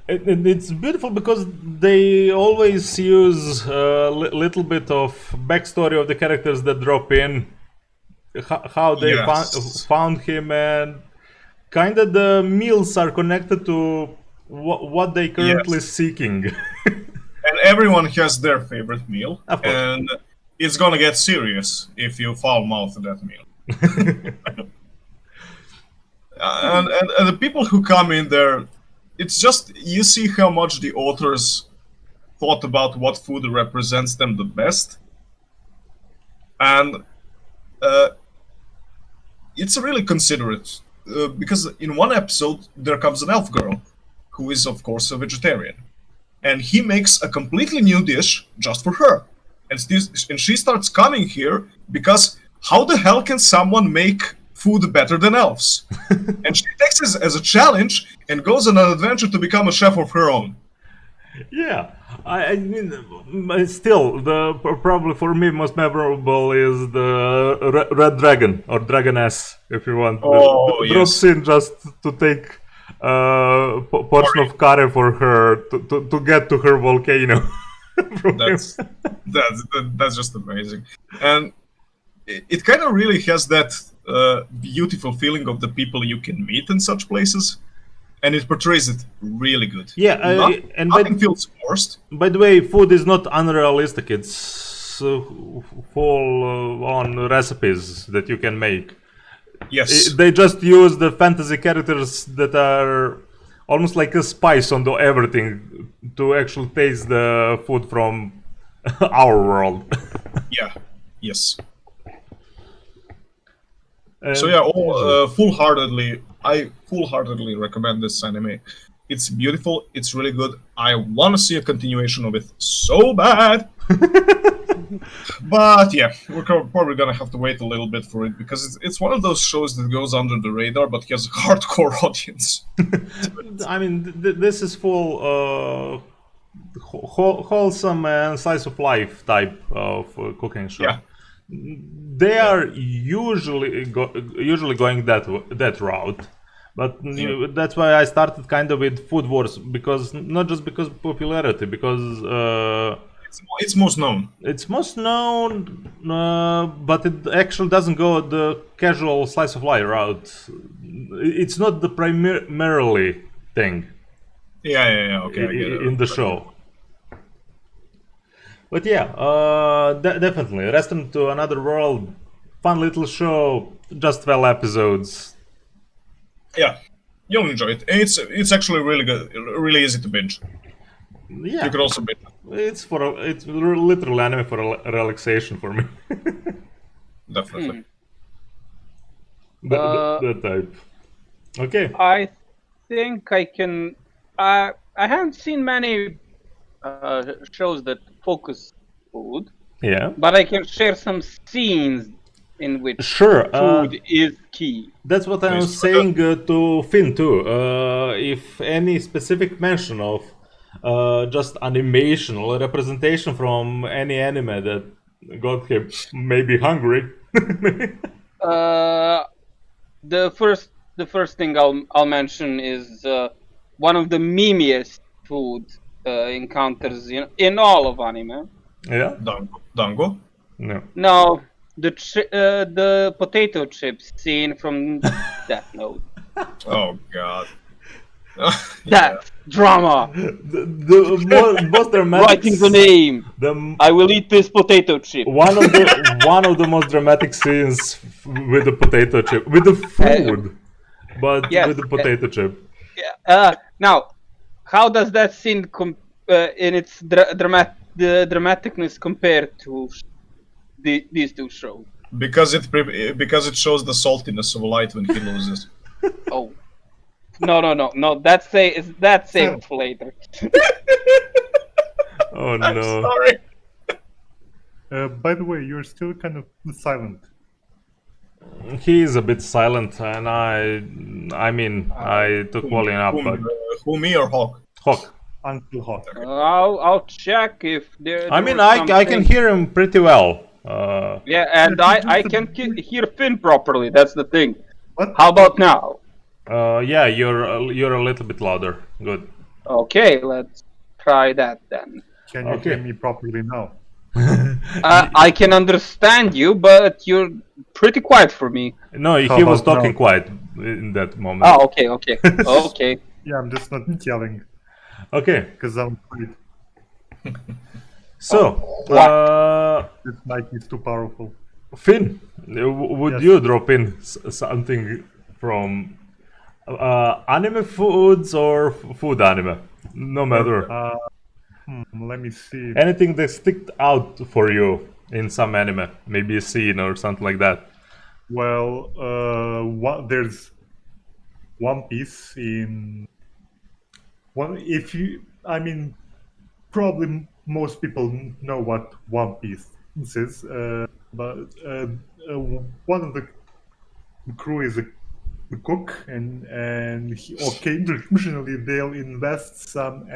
it's beautiful because they always use a little bit of backstory of the characters that drop in, how they Yes. found him, and kind of the meals are connected to what they currently Yes. seeking. And everyone has their favorite meal, Of course. and it's gonna get serious if you foul-mouth that meal. And the people who come in there, it's just you see how much the authors thought about what food represents them the best, and it's really considerate because in one episode there comes an elf girl who is of course a vegetarian, and he makes a completely new dish just for her, and she starts coming here because how the hell can someone make food better than elves? And she takes this as a challenge and goes on an adventure to become a chef of her own. Yeah, I mean, still, probably for me most memorable is the Red Dragon or Dragoness, if you want. Oh, Drops yes. in just to take portion of curry for her to get to her volcano. From him. That's just amazing, and it kind of really has that beautiful feeling of the people you can meet in such places, and it portrays it really good. Yeah, and nothing feels forced. by the way, food is not unrealistic. It's full on recipes that you can make. Yes, They just use the fantasy characters that are almost like a spice on everything to actually taste the food from our world. yeah, yes. And So yeah, I full-heartedly recommend this anime. It's beautiful. It's really good. I want to see a continuation of it so bad. But yeah, we're probably gonna have to wait a little bit for it because it's one of those shows that goes under the radar but has a hardcore audience. I mean, this is full wholesome and slice of life type of cooking show. Yeah. They are usually going that route, but that's why I started kind of with Food Wars, because not just because of popularity, because It's most known. it's most known, but it actually doesn't go the casual slice of life route. It's not the primarily thing Yeah. Okay, I get it. in the show. But yeah, definitely. Restaurant to Another World, fun little show, just 12 episodes. Yeah, you'll enjoy it. And it's actually really good, really easy to binge. Yeah, You could also binge. it's literally anime for relaxation for me. Definitely. That type. Okay. I think I can. I haven't seen many shows that focus food, Yeah. but I can share some scenes in which Sure. food is key. That's what I was saying to Finn too. If any specific mention of just animation or representation from any anime that got him maybe hungry. The first thing I'll mention is one of the memeiest food encounters in all of anime. Yeah. Dango. No. No, the potato chips scene from Death Note. Oh God. That drama. The most dramatic. Writing the name. I will eat this potato chip. One of the most dramatic scenes with the potato chip, with the food, but Yes, with the potato chip. Now, how does that scene in its dramaticness compare to these two shows? Because it shows the saltiness of light when he loses. Oh, no. That's saved for later. Oh I'm no! sorry. By the way, you're still kind of silent. He is a bit silent, and I took volume up, but Who, me or Hawk? Hawk. Uncle Hawk. I'll check if there. I mean, was I can something- hear him pretty well. Yeah, and I can hear Finn properly. That's the thing. What? How about now? Yeah, you're a little bit louder. Good. Okay, let's try that then. Can you Okay. hear me properly now? I can understand you, but you're pretty quiet for me. No, he How was about talking now? quiet in that moment. Oh, okay. Okay. Yeah, I'm just not yelling Okay. because I'm afraid So, this mic is too powerful. Finn, would Yes. you drop in something from anime foods or food anime? No matter. Let me see. Anything that sticked out for you in some anime, maybe a scene or something like that. Well, there's One Piece in one. If you, I mean, probably most people know what One Piece is, but one of the crew is a cook, and occasionally they'll invest some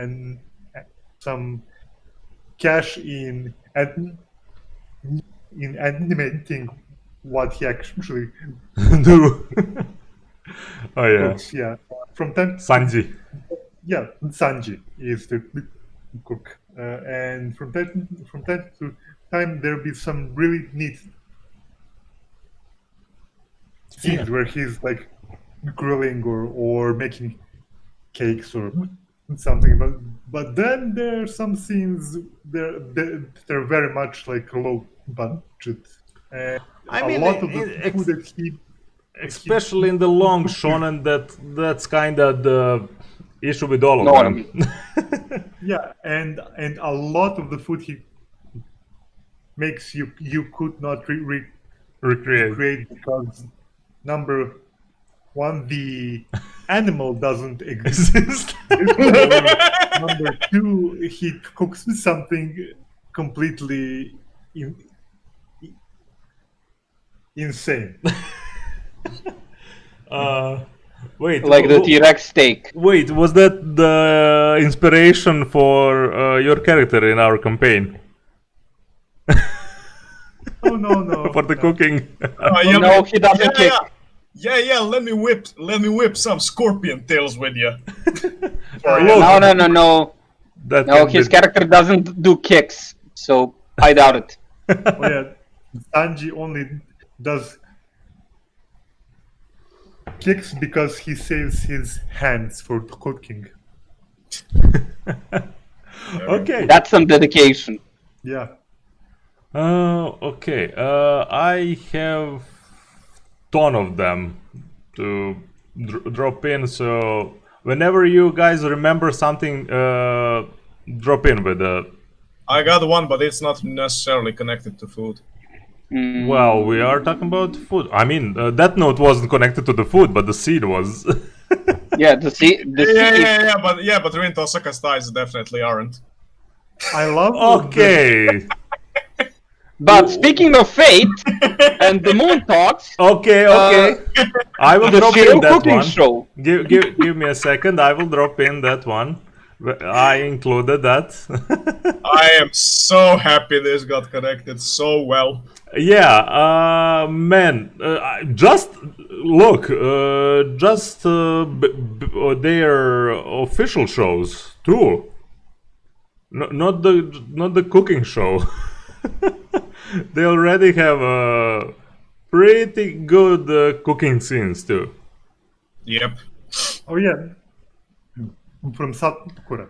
cash in animating what he actually Do. Oh yeah, cooks. Yeah, from time Sanji. yeah, Sanji is the cook, and from time to time there'll be some really neat scenes Yeah. where he's like grilling or making cakes or something. But then there are some scenes they're very much like low budget, and I a mean, lot of the food that he especially in the long shonen, that's kind of the issue with all of No, them. yeah, and a lot of the food he makes you could not Recreate. recreate because number one, the animal doesn't exist. Exist. Number two, he cooks something completely insane. Wait, Like the T-Rex steak. wait, was that the inspiration for your character in our campaign Oh no! for the cooking? Yeah, No, he doesn't kick. Yeah. Let me whip some scorpion tails with you. Look, No. that No, can his be- character doesn't do kicks, so I doubt it. Oh yeah, Sanji only does kicks because he saves his hands for cooking. Okay. That's some dedication. Yeah. Okay. I have ton of them to drop in. So whenever you guys remember something, drop in with it. I got one, but it's not necessarily connected to food. Well, we are talking about food. I mean, that note wasn't connected to the food, but the seed was. Yeah, the seed. But Rin Tosaka's ties definitely aren't. I love Okay. But speaking of fate and the moon talks, Okay. I will the drop in Shiro that cooking one. show. Give me a second. I will drop in that one. I included that. I am so happy this got connected so well. Yeah, man. Just look. Their official shows too. Not the cooking show. They already have pretty good cooking scenes too. Yep. Oh yeah, from Sakura.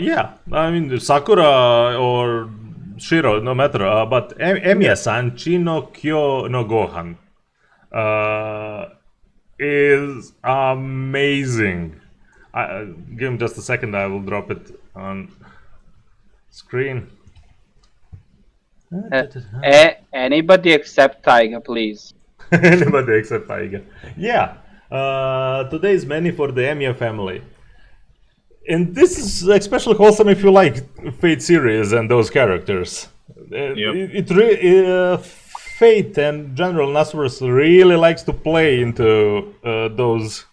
Yeah, I mean Sakura or Shiro, no matter. But Emiya-san, Chi no Kyo no Gohan, is amazing. Give me just a second. I will drop it on screen. Anybody except Taiga, please. Anybody except Taiga. Yeah. Today's menu for the Emiya family. And this is especially wholesome if you like Fate series and those characters. Fate and General Nasrus really likes to play into those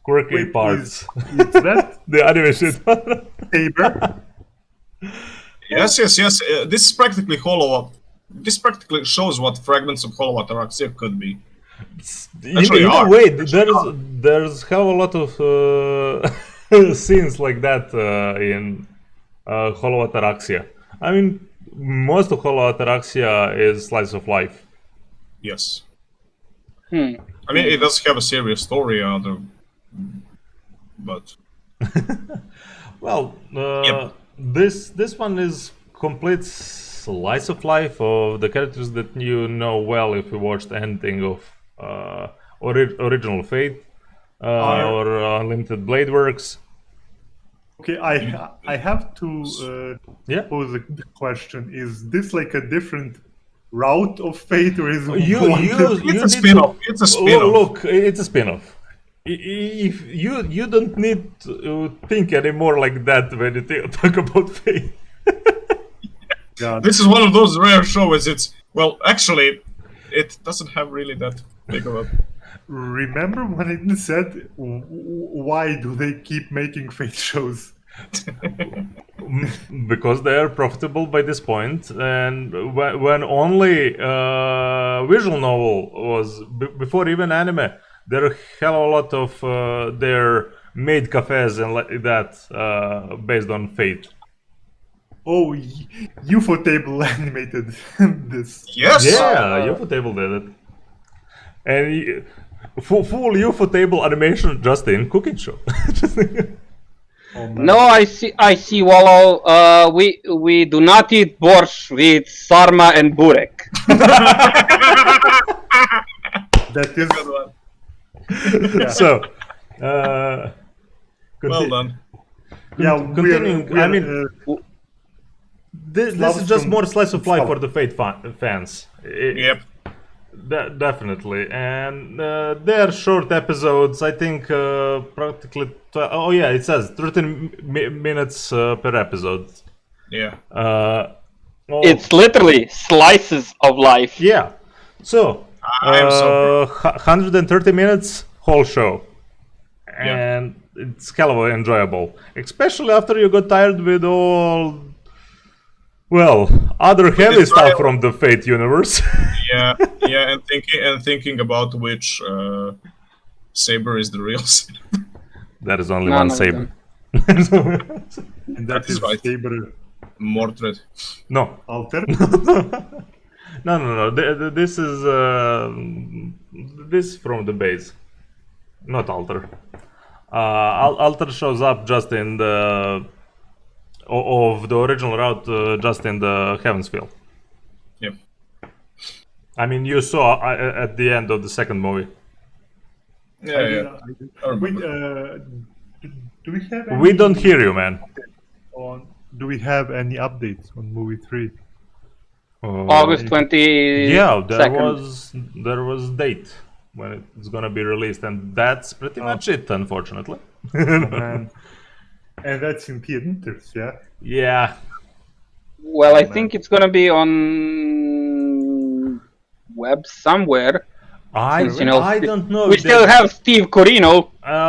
quirky parts. Is that The anime shit. Saber? Yes. This is practically Hollow. This practically shows what fragments of Hollow Ataraxia could be. In a way, there's hell of a lot of scenes like that in Hollow Ataraxia. I mean, most of Hollow Ataraxia is slice of life. Yes. I mean, it does have a serious story, but Well, Yep. this one is complete slice of life of the characters that you know well if you watched anything of original Fate or Unlimited Blade Works. Okay, I have to Yeah. pose a question. Is this like a different route of Fate, or is it You it's need a spin-off. It's a spin-off. Look, it's a spin-off. If you don't need to think anymore like that when you talk about Fate. God. This is one of those rare shows. Actually, it doesn't have really that big of a. Remember when it said, why do they keep making Fate shows? Because they are profitable by this point, and when only visual novel was before even anime, there are hell of a lot of their maid cafes and like that based on Fate. Oh, UFO table animated this. Yes. Yeah, UFO table did it, and full UFO table animation just in cooking show. Oh, man. No, I see, Wallow. We do not eat borscht with sarma and burek. That is Good one. So, Well done. yeah. continuing, I mean, this Slavs is just from more slice of life Slav. for the Fate fans. Yep. Definitely, and they're short episodes. I think practically. Oh yeah, it says 13 minutes per episode. Yeah. Oh, It's literally slices of life. yeah. So I am so 130 minutes whole show, Yeah. and it's hell of enjoyable, especially after you got tired with all. Well, other heavy stuff trial. from the Fate universe. Yeah, yeah, and thinking about which saber is the real saber. There is only None one of saber. and that That is is right. Saber Mordred. No, Alter. no. This is this from the base, not Alter. Alter shows up just in the of the original route, just in the Heaven's Field. Yep. I mean, you saw at the end of the second movie. Yeah, yeah. I Wait, remember. do we have? Any We don't hear you, man. On, do we have any updates on movie 3? August 20. Yeah, there was date when it's gonna be released, and that's pretty much it, unfortunately. Man. And that's in theaters, yeah. Yeah, Well, I think it's gonna be on web somewhere. Since, you know, I don't know. We if still they- have Steve Corino.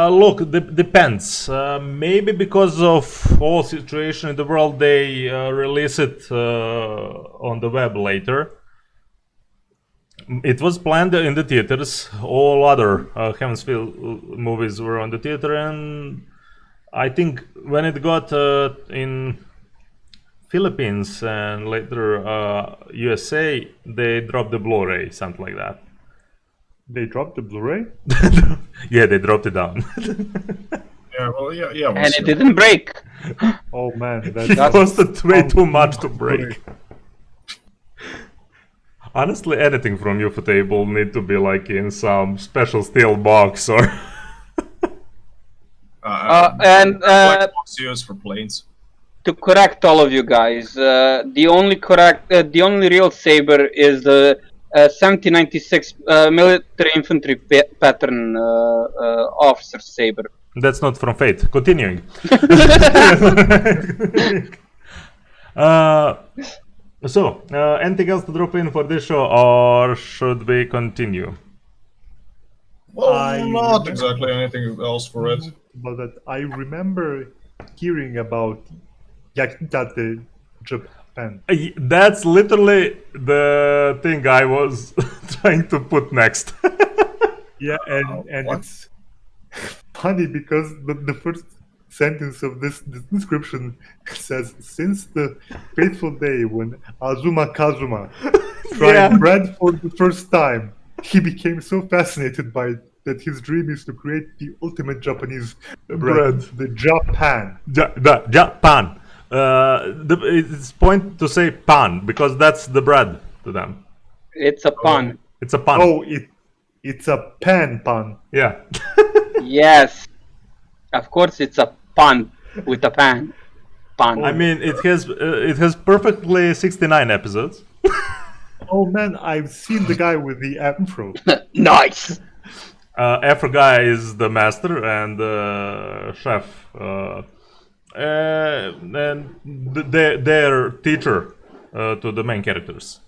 Look, depends. Maybe because of whole situation in the world, they release it on the web later. It was planned in the theaters. All other Heaven's Field movies were on the theater, and I think when it got in Philippines and later USA, they dropped the Blu-ray, something like that. They dropped the Blu-ray. Yeah, they dropped it down. Yeah, well, yeah. And it didn't break. Oh man, It that's costed way too much to break. Honestly, anything from UFO table need to be like in some special steel box or. And black box used for planes. to correct all of you guys, the only real saber is the 1796 military infantry pattern officer saber. That's not from Fate. Continuing. Anything else to drop in for this show, or should we continue? Well, not exactly anything else for it. But that I remember hearing about Yakitate Japan. That's literally the thing I was trying to put next. Yeah, and what? it's funny because the first sentence of this description says, since the fateful day when Azuma Kazuma tried Yeah. bread for the first time, he became so fascinated by it that his dream is to create the ultimate Japanese bread, the Japan. Japan. It's point to say pan because that's the bread to them. It's a pun. It's a pan. Oh, it's a pan. Yeah. Yes. Of course, it's a pun with a pan. Pun. I mean, it has perfectly 69 episodes. Oh man, I've seen the guy with the afro. Nice. Afro guy is the master and chef, and their teacher to the main characters.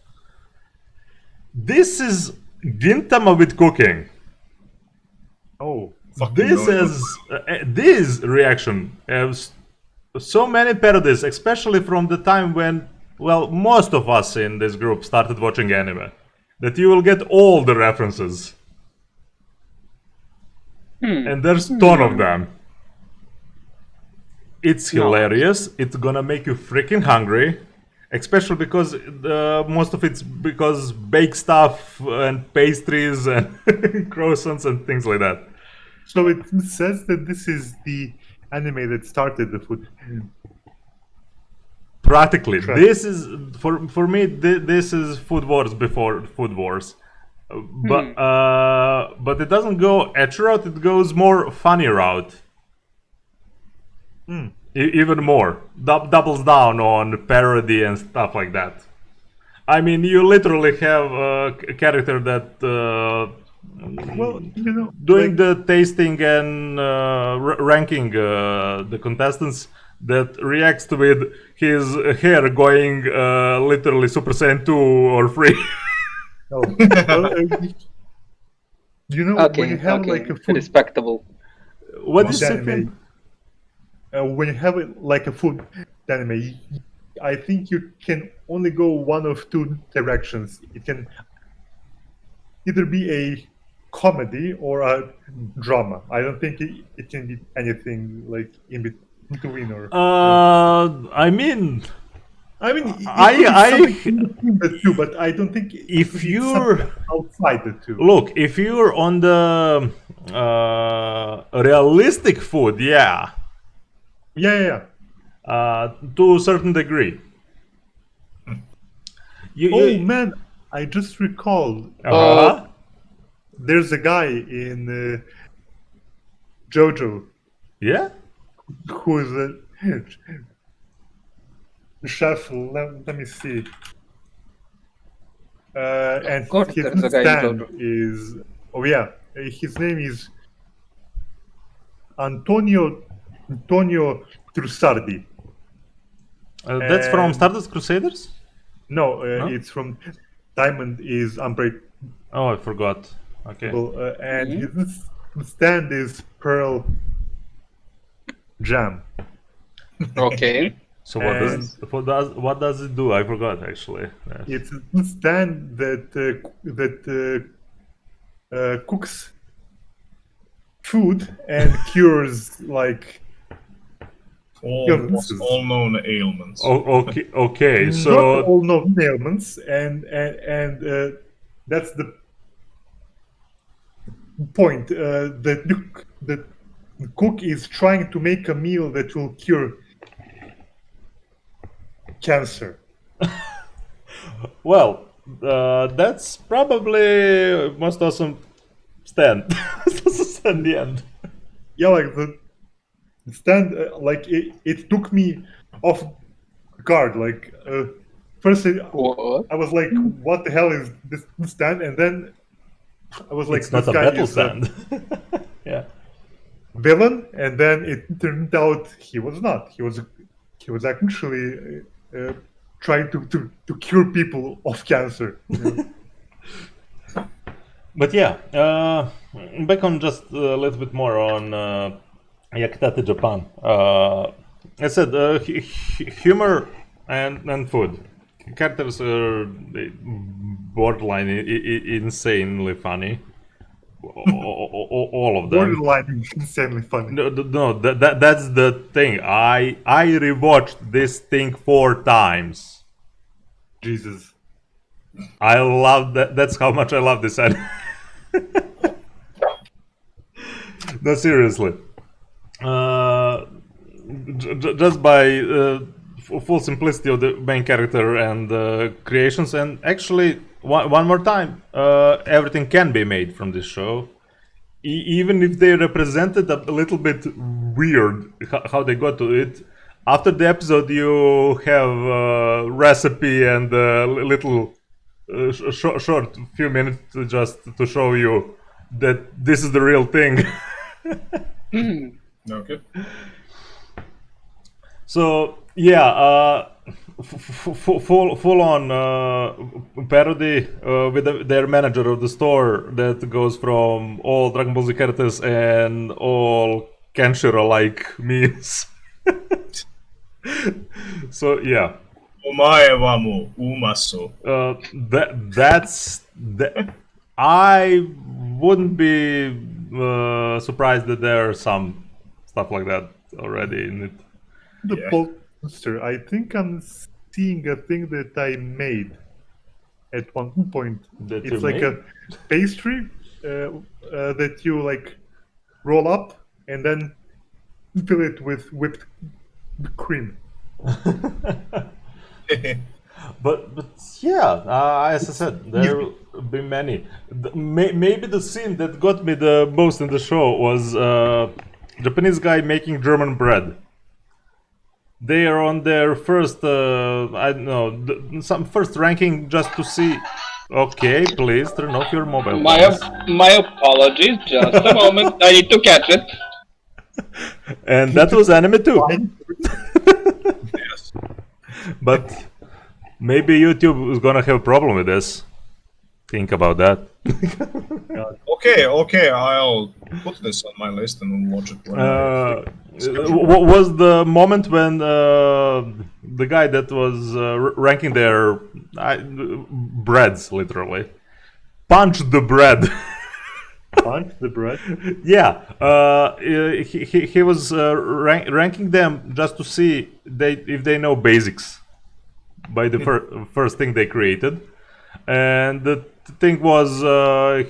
This is Gintama with cooking. Oh, Fucking This no. is this reaction has so many parodies, especially from the time when, well, most of us in this group started watching anime, that you will get all the references. And there's a ton of them. It's hilarious. It's gonna make you freaking hungry, especially because most of it's because baked stuff and pastries and croissants and things like that. So it says that this is the anime that started the food. Practically, this is for me. This is Food Wars before Food Wars, but it doesn't go edge route. It goes more funny route. Even more doubles down on parody and stuff like that. I mean, you literally have a character that Well, you know, doing the tasting and ranking the contestants that reacts to with his hair going literally Super Saiyan 2 or 3. well, you know, when you have like a food respectable. What is anime, when you have it like a food anime, I think you can only go one of two directions. It can either be a comedy or a drama. I don't think it can be anything like in between or. I mean, I between the two, but I don't think if it's you're something outside the two. look, if you're on the realistic food, yeah, Yeah. to a certain degree. Oh man, I just recalled. There's a guy in JoJo Yeah. who's a chef. Let me see. And course his there's a guy in stand JoJo. is his name is Antonio Trussardi. That's from Stardust Crusaders? No, it's from Diamond is Unbreakable. Oh, I forgot. Okay. And his stand is Pearl Jam. Okay. So what does it do? I forgot actually. It's a stand that cooks food and cures like illnesses. all known ailments. Okay. Okay. Not So all known ailments, and that's the point. The cook is trying to make a meal that will cure cancer. well, that's probably most awesome stand. In the end. Yeah, like the stand, like it took me off guard. Like first, What? I was like, "What the hell is this stand?" And then I was like, It's not "This a guy battle is stand. Yeah. a villain." And then it turned out he was not. He was actually trying to cure people of cancer. You know? But yeah, back on just a little bit more on Yakitate Japan. I said humor and food. Characters are borderline insanely funny. All of them. Borderline insanely funny. No, that's the thing. I rewatched this thing 4 times. Jesus. I love that. That's how much I love this anime. No, seriously. Just by full simplicity of the main character and creations, and actually, one more time, everything can be made from this show. Even if they represented a little bit weird how they got to it. After the episode, you have a recipe and a little short few minutes just to show you that this is the real thing. Okay. So yeah, full on parody with their manager of the store that goes from all Dragon Ball Z characters and all Kenshiro like memes. So yeah, Omae wa mo umaso. that's that. I wouldn't be surprised that there are some stuff like that already in it. The Yeah. poster. I think I'm seeing a thing that I made at one point. That It's you like made? a pastry that you like roll up and then fill it with whipped cream. But yeah, as I said, there will be many. Maybe the scene that got me the most in the show was Japanese guy making German bread. They are on their first, I don't know, some first ranking just to see. Okay, please turn off your mobile phones. My apologies. Just a moment. I need to catch it. And that was anime too. Yes. But maybe YouTube is gonna have a problem with this. Think about that. Okay, I'll put this on my list and watch it when Was the moment when the guy that was ranking their breads literally punched the bread? Punch the bread. Yeah, he was ranking them just to see if they know basics by the first thing they created, and the thing was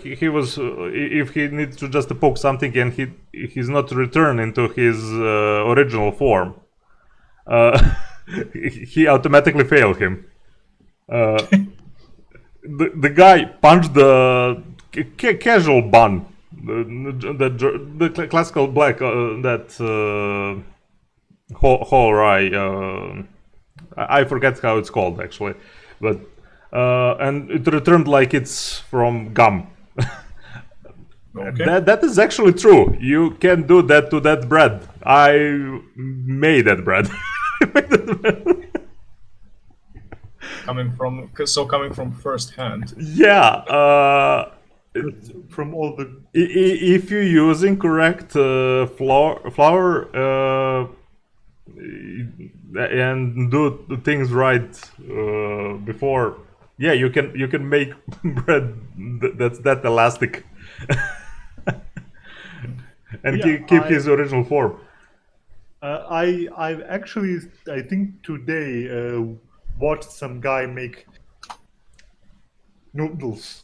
he was if he needs to just poke something and he's not returned into his original form, he automatically failed him. The guy punched the casual bun, the classical black that whole rye. I forget how it's called actually, but and it returned like it's from gum. Okay. That is actually true. You can do that to that bread. I made that bread. coming from first hand. Yeah. From all the If you're using correct flour and do the things right before, yeah, you can make bread that's that elastic and Yeah, keep his original form. I've actually I think today watched some guy make noodles,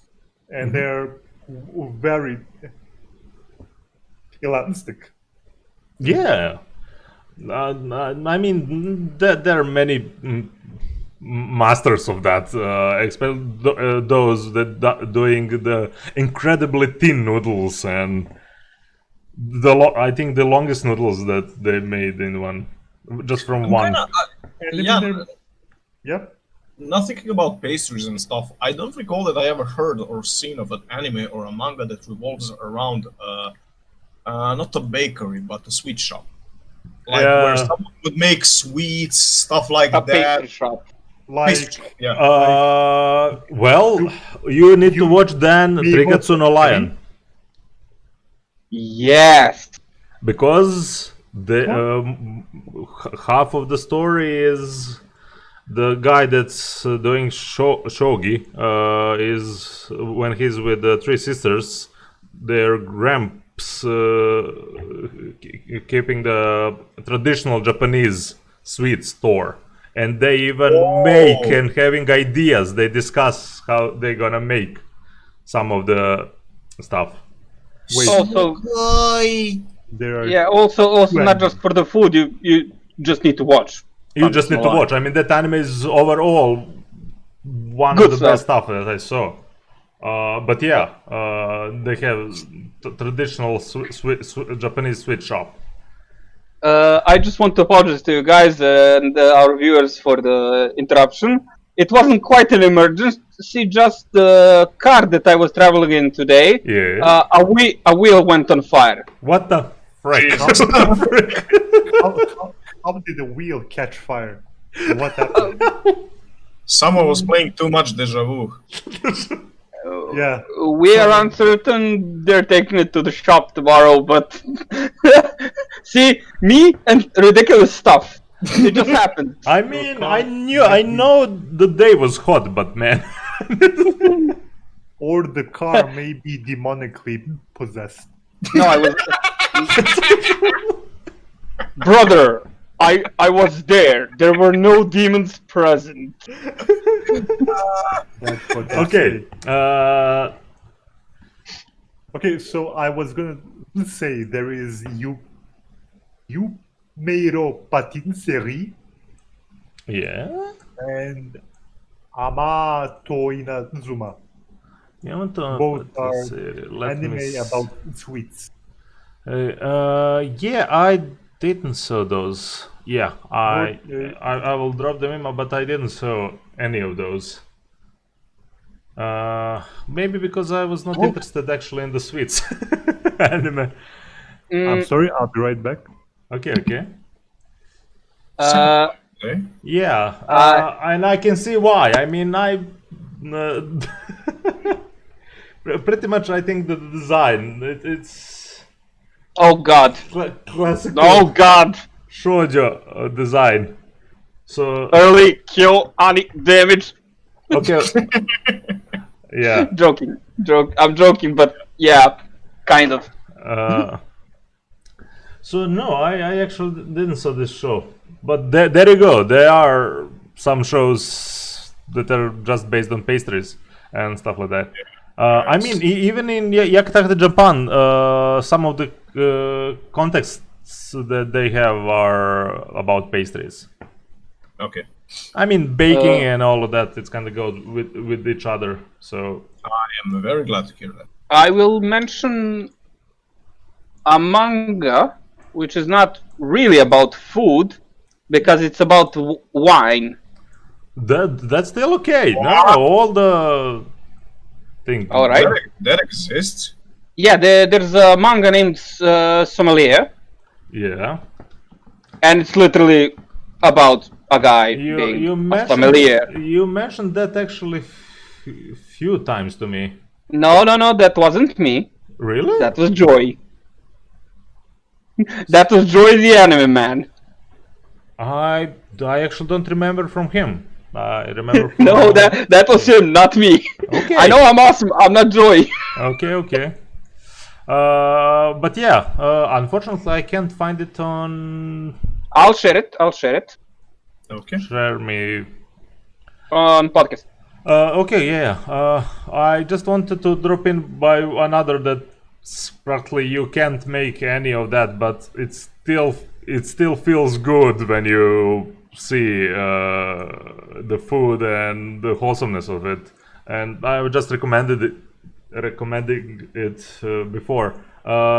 and they're very elastic. Yeah. I mean, there are many masters of that, those that doing the incredibly thin noodles and I think the longest noodles that they made in one, just from one. And I Yeah, mean, yep. not thinking about pastries and stuff. I don't recall that I ever heard or seen of an anime or a manga that revolves around not a bakery but a sweet shop, like where Yeah. someone would make sweets, stuff like A that. pastry shop. Pastry shop, Like yeah. Well, you need to watch then Trigatsu no Lion, Yes. because the half of the story is the guy that's doing shogi is when he's with the three sisters, their gramps keeping the traditional Japanese sweet store, and they even make and having ideas. They discuss how they're gonna make some of the stuff. Also, there are yeah. Also, not Right. just for the food. You just need to watch. You just need to Lion. watch. I mean, that anime is overall one Good of the best stuff that I saw. But yeah, they have traditional Japanese sweet shop. I just want to apologize to you guys and our viewers for the interruption. It wasn't quite an emergency, just the car that I was traveling in today. Yeah. A wheel went on fire. What the frick? how did the wheel catch fire? What happened? Someone was playing too much Deja Vu. Yeah. We are uncertain. They're taking it to the shop tomorrow, but see, me and ridiculous stuff. It just happened. I mean, I know the day was hot, but man. Or the car may be demonically possessed. No, I was. Brother, I was there. There were no demons present. That's what they Okay. say. Okay, so I was gonna say there is Yumeiro Patinseri Yeah. and Amato Inazuma. Both are anime about sweets. Yeah, I didn't saw those. Yeah, I Both, I will drop them in, but I didn't saw any of those. Maybe because I was not interested actually in the sweets anime. I'm sorry, I'll be right back. Okay, okay. Okay. Yeah, and I can see why. I mean, pretty much I think the design it's Oh God. classical Oh God. shoujo design. So Early kill, damage. okay, yeah. I'm joking, but yeah, kind of. So no, I actually didn't saw this show, but there you go. There are some shows that are just based on pastries and stuff like that. I mean, even in Yakuza Japan, some of the contexts that they have are about pastries. Okay. I mean, baking and all of that, it's kind of goes with each other. So I am very glad to hear that. I will mention a manga, which is not really about food, because it's about wine. that's still okay. No, all the thing. All right. That exists. Yeah, there's a manga named Sommelier, Yeah. and it's literally about a guy being You a mentioned sommelier. you mentioned that actually few times to me. No, that wasn't me. Really? That was Joy. That was Joy the anime man. I actually don't remember from him. I remember from No, that was him, not me. Okay. I know I'm awesome. I'm not Joy. Okay. But yeah, unfortunately I can't find it on I'll share it. Okay. Share Me. On podcast. Okay, yeah. I just wanted to drop in by another that practically you can't make any of that, but it still feels good when you see the food and the wholesomeness of it. And I just recommending it before.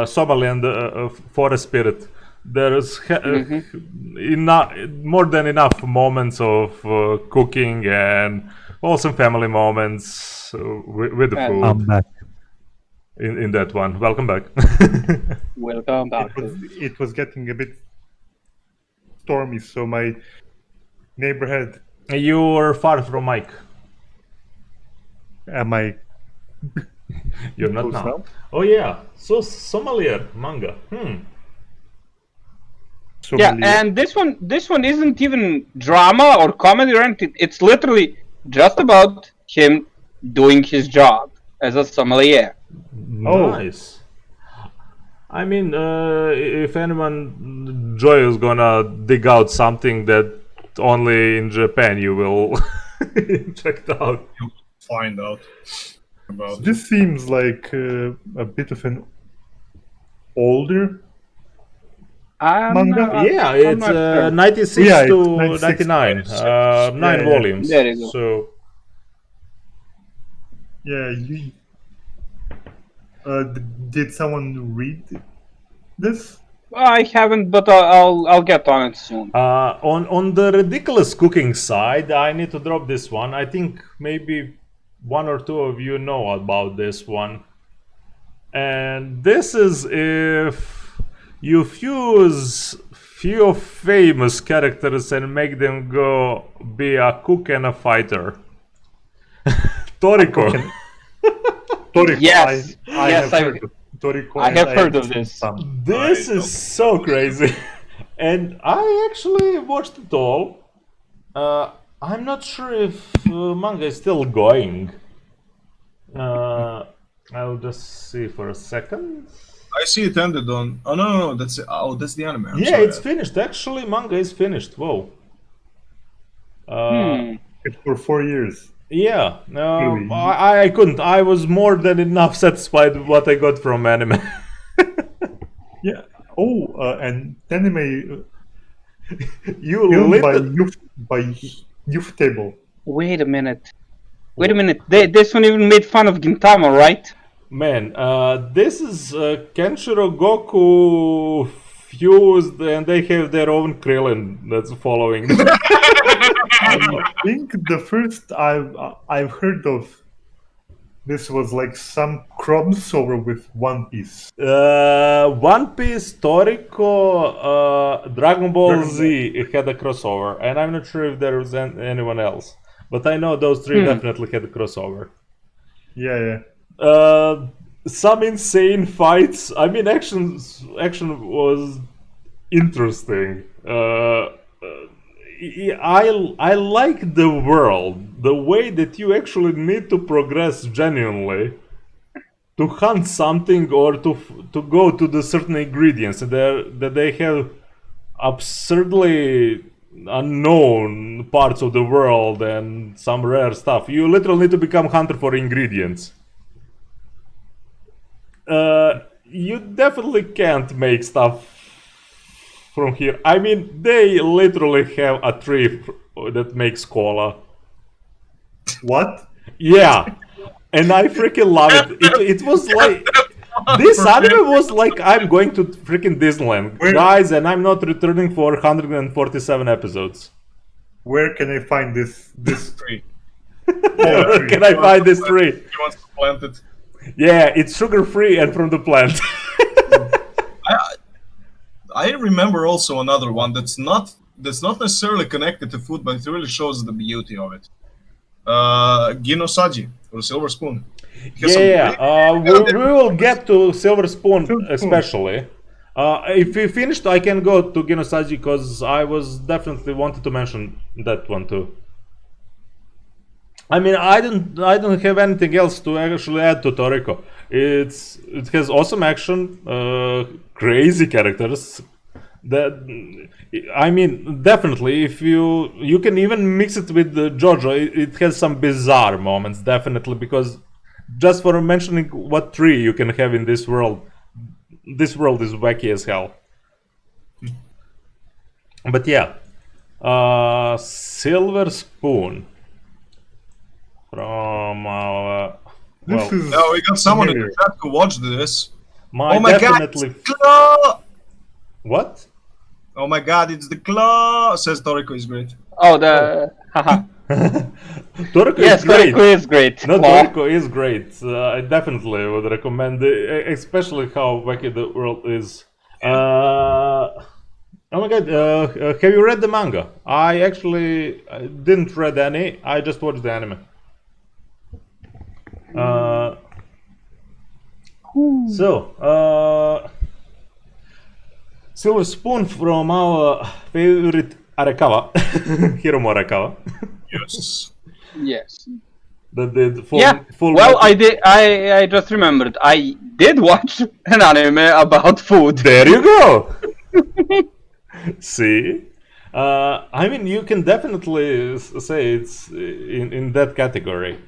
Somali and Forest Spirit. There's more than enough moments of cooking and wholesome family moments with the food. I'm back. In that one. Welcome back. Welcome back. It was getting a bit stormy, so my neighbor had You're far from Mike. my You're not Close now. now? Oh yeah. So Sommelier manga. Yeah, sommelier. and this one isn't even drama or comedy or anything. It's literally just about him doing his job as a sommelier. Oh. Nice. I mean, if anyone Joy is gonna dig out something that only in Japan you will check it out. Find out about it. This seems like a bit of an older manga. Yeah, I'm it's not sure. 96 Yeah, it's to 96. 99. 9 yeah. volumes. There you go. So Yeah, did someone read this? I haven't, but I'll get on it soon. on the ridiculous cooking side, I need to drop this one. I think maybe one or two of you know about this one. And this is if you fuse few famous characters and make them go be a cook and a fighter. Toriko. Toriko. Yes, I yes, have heard of Toriko. I and have heard of seen this. some. This is so crazy. And I actually watched it all. I'm not sure if manga is still going. I'll just see for a second. I see it ended on. Oh no, that's the anime. I'm Yeah, sorry. it's finished. Actually, manga is finished. Whoa. It's for 4 years. Yeah, Really? I couldn't. I was more than enough satisfied with what I got from anime. Yeah. Oh, and anime You filmed by lit. Youth Table. Wait a minute. This one even made fun of Gintama, right? Man, this is Kenshiro Goku fused, and they have their own Krillin that's following. I think the first I've heard of this was like some crossover with One Piece. One Piece, Toriko, Dragon Ball Z had a crossover, and I'm not sure if there was anyone else, but I know those three definitely had a crossover. Yeah. Some insane fights. I mean, action was interesting. I like the world, the way that you actually need to progress genuinely to hunt something or to go to the certain ingredients that they have absurdly unknown parts of the world and some rare stuff. You literally need to become hunter for ingredients. You definitely can't make stuff from here. I mean, they literally have a tree that makes cola. What? Yeah, and I freaking love it. It was like this anime was like I'm going to freaking Disneyland, guys, and I'm not returning for 147 episodes. Where can I find this? Tree. Where can I find this tree? He wants to plant it. Yeah, it's sugar free and from the plant. I remember also another one that's not necessarily connected to food, but it really shows the beauty of it. Ginosaji, or Silver Spoon. We will get to Silver Spoon especially. If we finished, I can go to Ginosaji because I was definitely wanted to mention that one too. I mean, I don't have anything else to actually add to Toriko. It has awesome action, crazy characters. That I mean, definitely, if you can even mix it with JoJo, it has some bizarre moments, definitely, because just for mentioning what tree you can have in this world is wacky as hell. But yeah, Silver Spoon from This is No, we got someone in familiar. the chat who watched this. my Oh my definitely god, it's the claw! what? Oh my god, it's the claw! Says Toriko is great. Oh, haha. Toriko Yes, is great. Toriko is great. No, Claw. Toriko is great. I definitely would recommend it, especially how wacky the world is. Oh my god, have you read the manga? I actually didn't read any, I just watched the anime. Silver Spoon from our favorite Arakawa, Hiromu Arakawa. Yes. Yes. That did full, Yeah. full Well, metal- I did. I just remembered. I did watch an anime about food. There you go. See, I mean, you can definitely say it's in that category.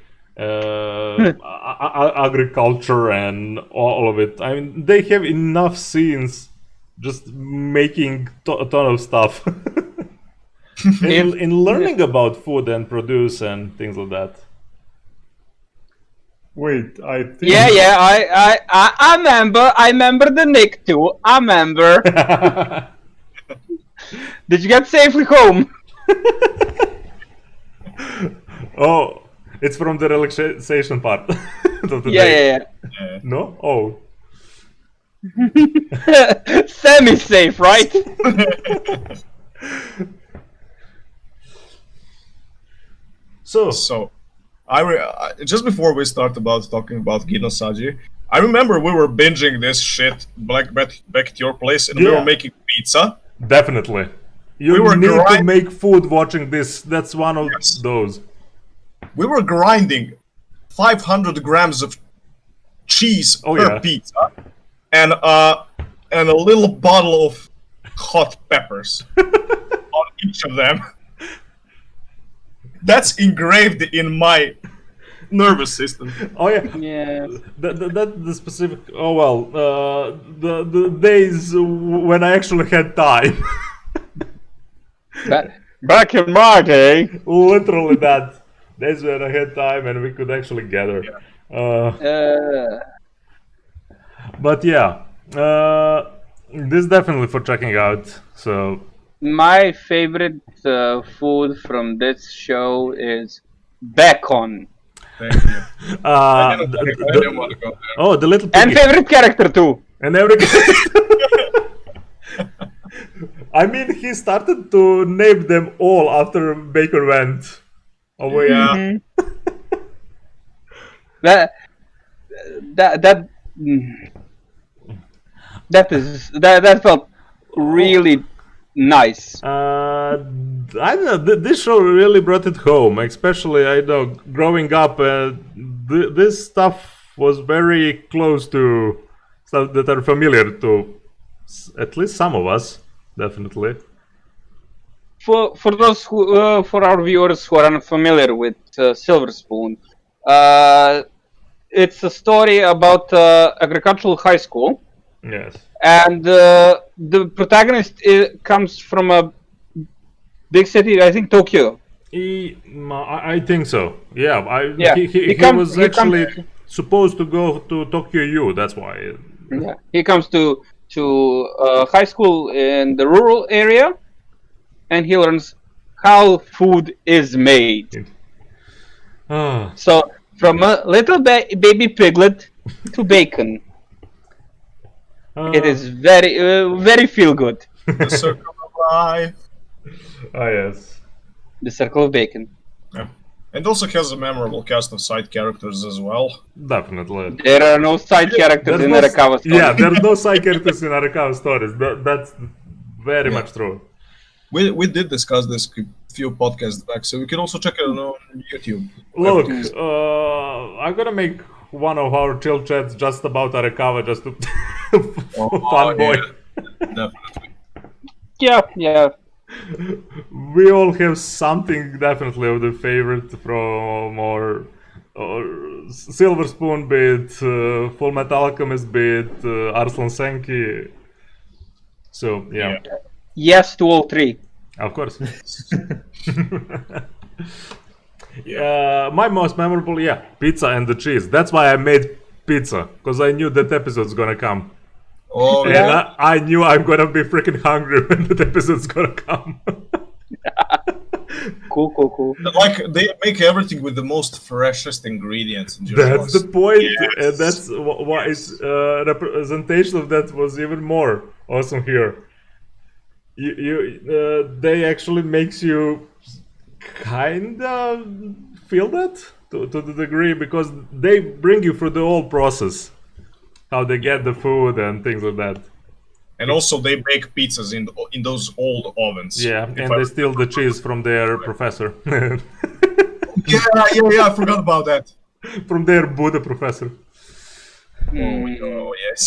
Agriculture and all of it. I mean, they have enough scenes just making a ton of stuff. in learning about food and produce and things like that. Wait, I think. Yeah. I remember the Nick too. I remember. Did you get safely home? Oh, it's from the relaxation part of the Yeah. Yeah. No? Oh. Semi-safe, right? So, just before we start talking about Ginosaji, I remember we were binging this shit back at your place, and we Yeah. were making pizza. Definitely. You We were need to grind- make food watching this. That's one of those. We were grinding 500 grams of cheese Oh, per yeah. pizza, and a little bottle of hot peppers on each of them. That's engraved in my nervous system. Oh yeah. Yeah. That the specific. Oh well. The days when I actually had time. Back in my day. Literally that. Days when I had time and we could actually gather. But yeah. This definitely for checking out. So My favorite food from this show is bacon. Thank you. I the- didn't want to go there. oh, the little And piggy. favorite character too. And every. I mean, he started to name them all after Baker went away. Yeah. That mm, that felt really nice. I don't know. This show really brought it home. Especially, I know, growing up, this stuff was very close to stuff that are familiar to at least some of us. Definitely. For those who for our viewers who are unfamiliar with Silver Spoon, it's a story about agricultural high school, Yes. and the protagonist comes from a big city, I think Tokyo. I think so. Yeah. Yeah, He was actually supposed to go to Tokyo U. That's why. Yeah, he comes to high school in the rural area, and he learns how food is made. Ah. So from a little baby piglet to bacon, it is very feel good. The circle of life. Ah, yes. The circle of bacon. Yeah. And also has a memorable cast of side characters as well. Definitely. There are no side characters in Arakawa story. Yeah, there's no side characters in Arakawa stories. That's very much true. We did discuss this a few podcasts back, so you can also check it on YouTube. Look, I'm gonna make one of our chill chats just about Arakawa, just to fun boy. Yeah, definitely. Yeah. We all have something definitely of the favorite from or Silver Spoon bit, Full Metal Alchemist bit, Arslan Senki. So yeah. Yes to all three. Of course. My most memorable, pizza and the cheese. That's why I made pizza, because I knew that episode's gonna come. Oh, And yeah. I knew I'm gonna be freaking hungry when that episode's gonna come. Cool. Like, they make everything with the most freshest ingredients. In That's the point, Yes. and that's why its representation of that was even more awesome here. They actually makes you kinda feel that to the degree, because they bring you through the whole process, how they get the food and things like that. And also, they bake pizzas in those old ovens. Yeah, and they steal the cheese from their professor, Yeah, I forgot about that. from their Buddha professor. Oh, yes.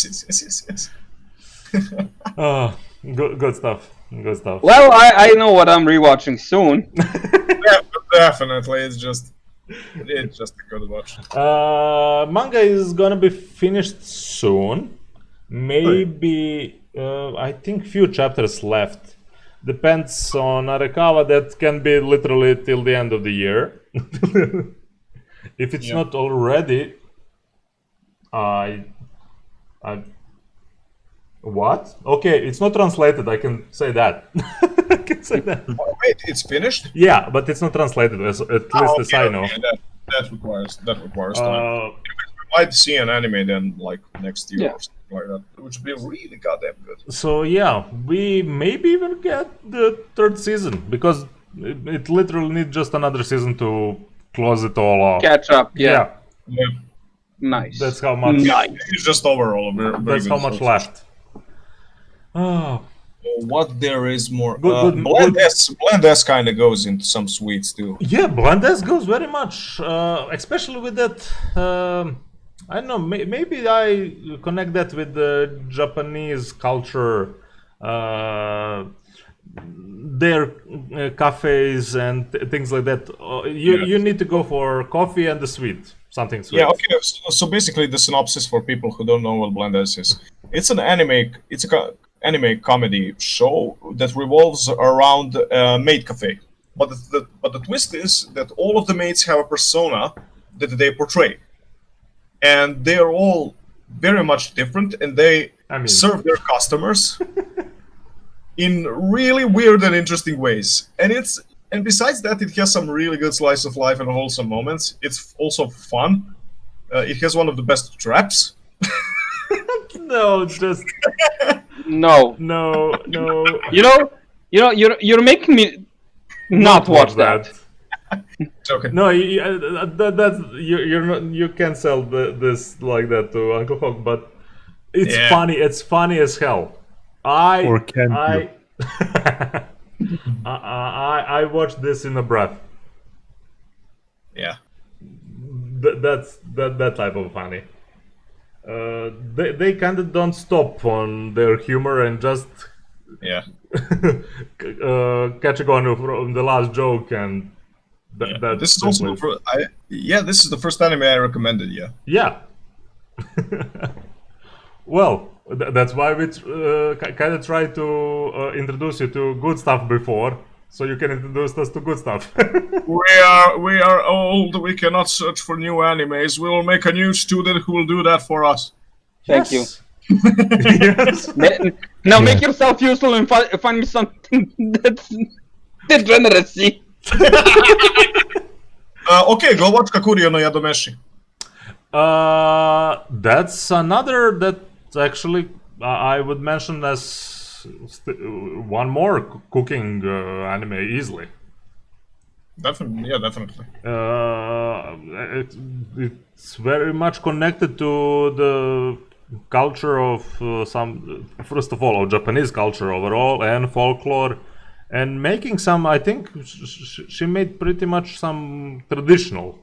Oh, good stuff. Good stuff. Well, I know what I'm rewatching soon. Yeah, definitely. It's just a good watch. Manga is gonna be finished soon. Maybe I think few chapters left. Depends on Arakawa. That can be literally till the end of the year. If it's not already, I what? Okay, it's not translated. I can say that. I can say that. Oh, wait, it's finished? Yeah, but it's not translated, at least as I know. Okay, that requires time. Uh, We might see an anime then, like next year Yeah. or something like that, which would be really goddamn good. So yeah, we maybe even get the third season, because it literally needs just another season to close it all off. Catch up. Yeah. Yeah, Nice. That's how much. Nice. it's just overall a very That's good how much show. left. Oh, What there is more? Good. Blend S kind of goes into some sweets too. Yeah, Blandes goes very much, especially with that. I don't know. Maybe I connect that with the Japanese culture, their cafes and things like that. You need to go for coffee and the sweet, something sweet. Yeah, okay. So basically, the synopsis for people who don't know what Blend S is, it's an anime. It's a anime comedy show that revolves around a maid cafe. But the twist is that all of the maids have a persona that they portray, and they are all very much different, and they serve their customers in really weird and interesting ways. And besides that, it has some really good slice of life and wholesome moments. It's also fun. It has one of the best traps. No, just No. no. You're making me not watch that. Okay. No, that's you're not, you can't sell this like that to Uncle Hawk, but it's funny. It's funny as hell. Or can I I watched this in a breath. Yeah. That's that type of funny. They kind of don't stop on their humor and just catching on from the last joke and this is also this is the first anime I recommended. Yeah. Well, that's why we kind of try to introduce you to good stuff before, so you can introduce us to good stuff. We are old. We cannot search for new animes. We will make a new student who will do that for us. Thank you. Yes. Now make yourself useful and find me something that's degeneracy. Okay, go watch Kakurio no Yadomeshi. That's another that actually I would mention as one more cooking anime easily. Definitely. It's very much connected to the culture of first of all, of Japanese culture overall and folklore, and making some. I think she made pretty much some traditional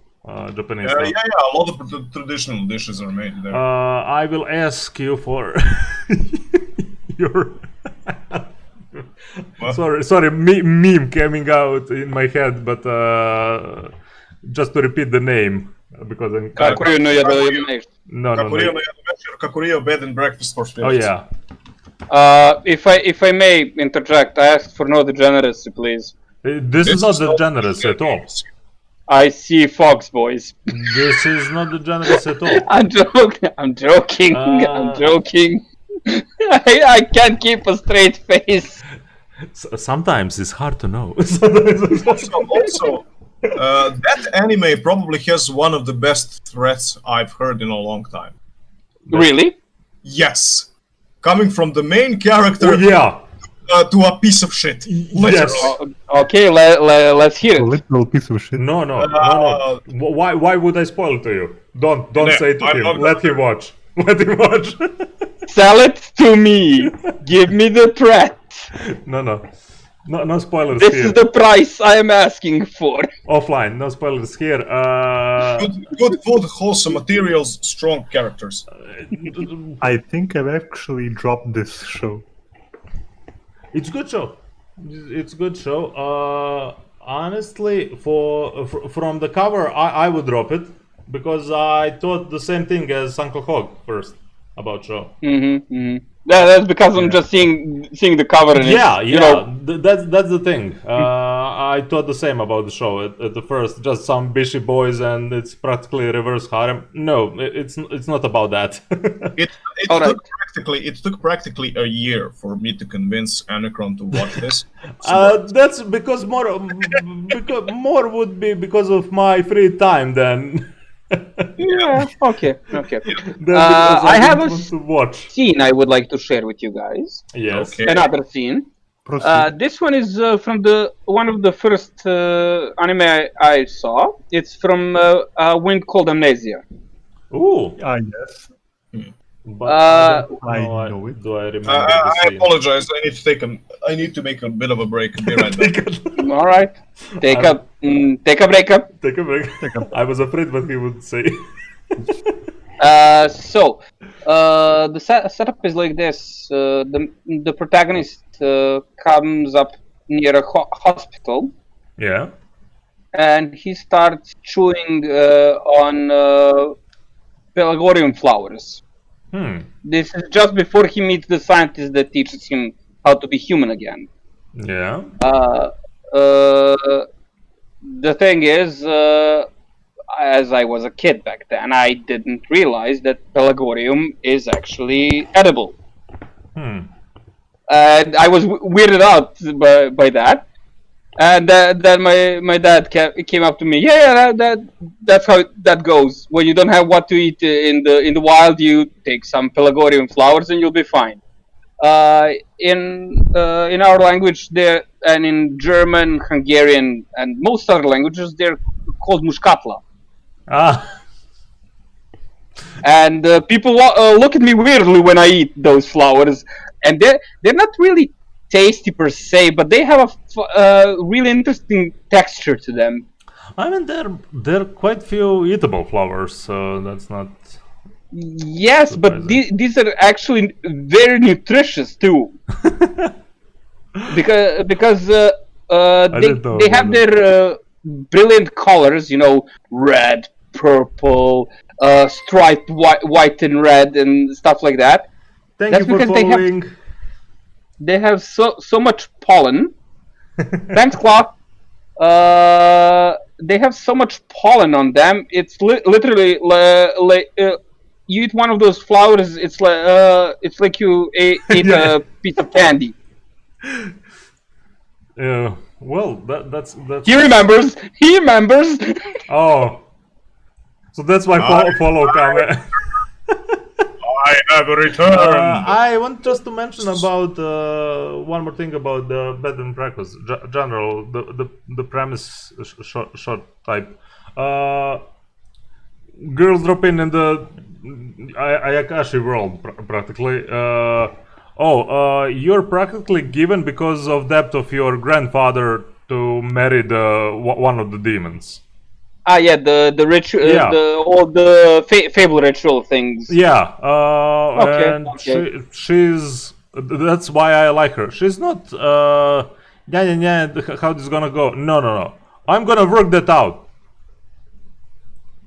Japanese stuff. A lot of the traditional dishes are made there. I will ask you for your. Sorry, meme coming out in my head, but just to repeat the name because I'm Kakurio no Yadomeshi. no. Kakurio no Yadomeshi or Kakurio Bed and Breakfast for Oh Spirits. yeah. If I may interject, I asked for no degeneracy, please. This is not degeneracy at all. I see Fox boys. This is not degeneracy at all. I'm joking. I'm joking. I can't keep a straight face. Sometimes it's hard to know. Also, that anime probably has one of the best threats I've heard in a long time. Really? Yes. Coming from the main character to a piece of shit. Yes. Okay, let's hear A it. literal piece of shit. No. Why would I spoil it to you? Don't say it to him. Let him watch. Let him watch. Sell it to me. Give me the threat. No spoilers This here. is the price I am asking for. Offline, no spoilers here. Good food, wholesome materials, strong characters. I think I've actually dropped this show. It's good show. It's good show. Honestly, from the cover, I would drop it because I thought the same thing as Uncle Hog first about show. Yeah, that's because I'm just seeing the cover and That's the thing. I thought the same about the show at the first, just some bishy boys and it's practically reverse harem. No, it's not about that. It took practically a year for me to convince Anacron to watch this. That's because more would be because of my free time than. Yeah. Okay. I have a to watch. scene I would like to share with you guys. Yes. Okay. Another scene. This one is from one of the first anime I saw. It's from Wind Called Amnesia. Ooh. Yes. But I no, know it. do I remember the I scene? apologize. I need to make a bit of a break. Be right back. All right. Take a break up. Take a break. I was afraid what he would say. So the setup is like this. The protagonist comes up near a hospital, Yeah. and he starts chewing on pelargonium flowers. This is just before he meets the scientist that teaches him how to be human again. Yeah. The thing is, as I was a kid back then, I didn't realize that pelargonium is actually edible. And I was weirded out by that. And then my dad came up to me. Yeah, that's how that goes. When you don't have what to eat in the wild, you take some pelargonium flowers and you'll be fine. In our language, there and in German, Hungarian, and most other languages, they're called muskatla. Ah. And people look at me weirdly when I eat those flowers, and they're not really tasty per se, but they have a really interesting texture to them. I mean, there are quite few eatable flowers, so that's not. Yes, but these are actually very nutritious too. because they have their brilliant colors, red, purple, striped white and red and stuff like that. Thank you for following. They have so much pollen. Thanks, Claw. They have so much pollen on them. It's literally you eat one of those flowers. It's like you ate a piece of candy. Yeah. Well, that's. He remembers. Oh. So that's why follow comment. I have returned. I want just to mention about one more thing about the bed and breakfast. General, the premise short type. Girls drop in the Ayakashi world practically. You're practically given because of debt of your grandfather to marry one of the demons. Yeah, the ritual, the fable ritual things. Yeah, Okay. she's. That's why I like her. She's not. How this is gonna go? No. I'm gonna work that out.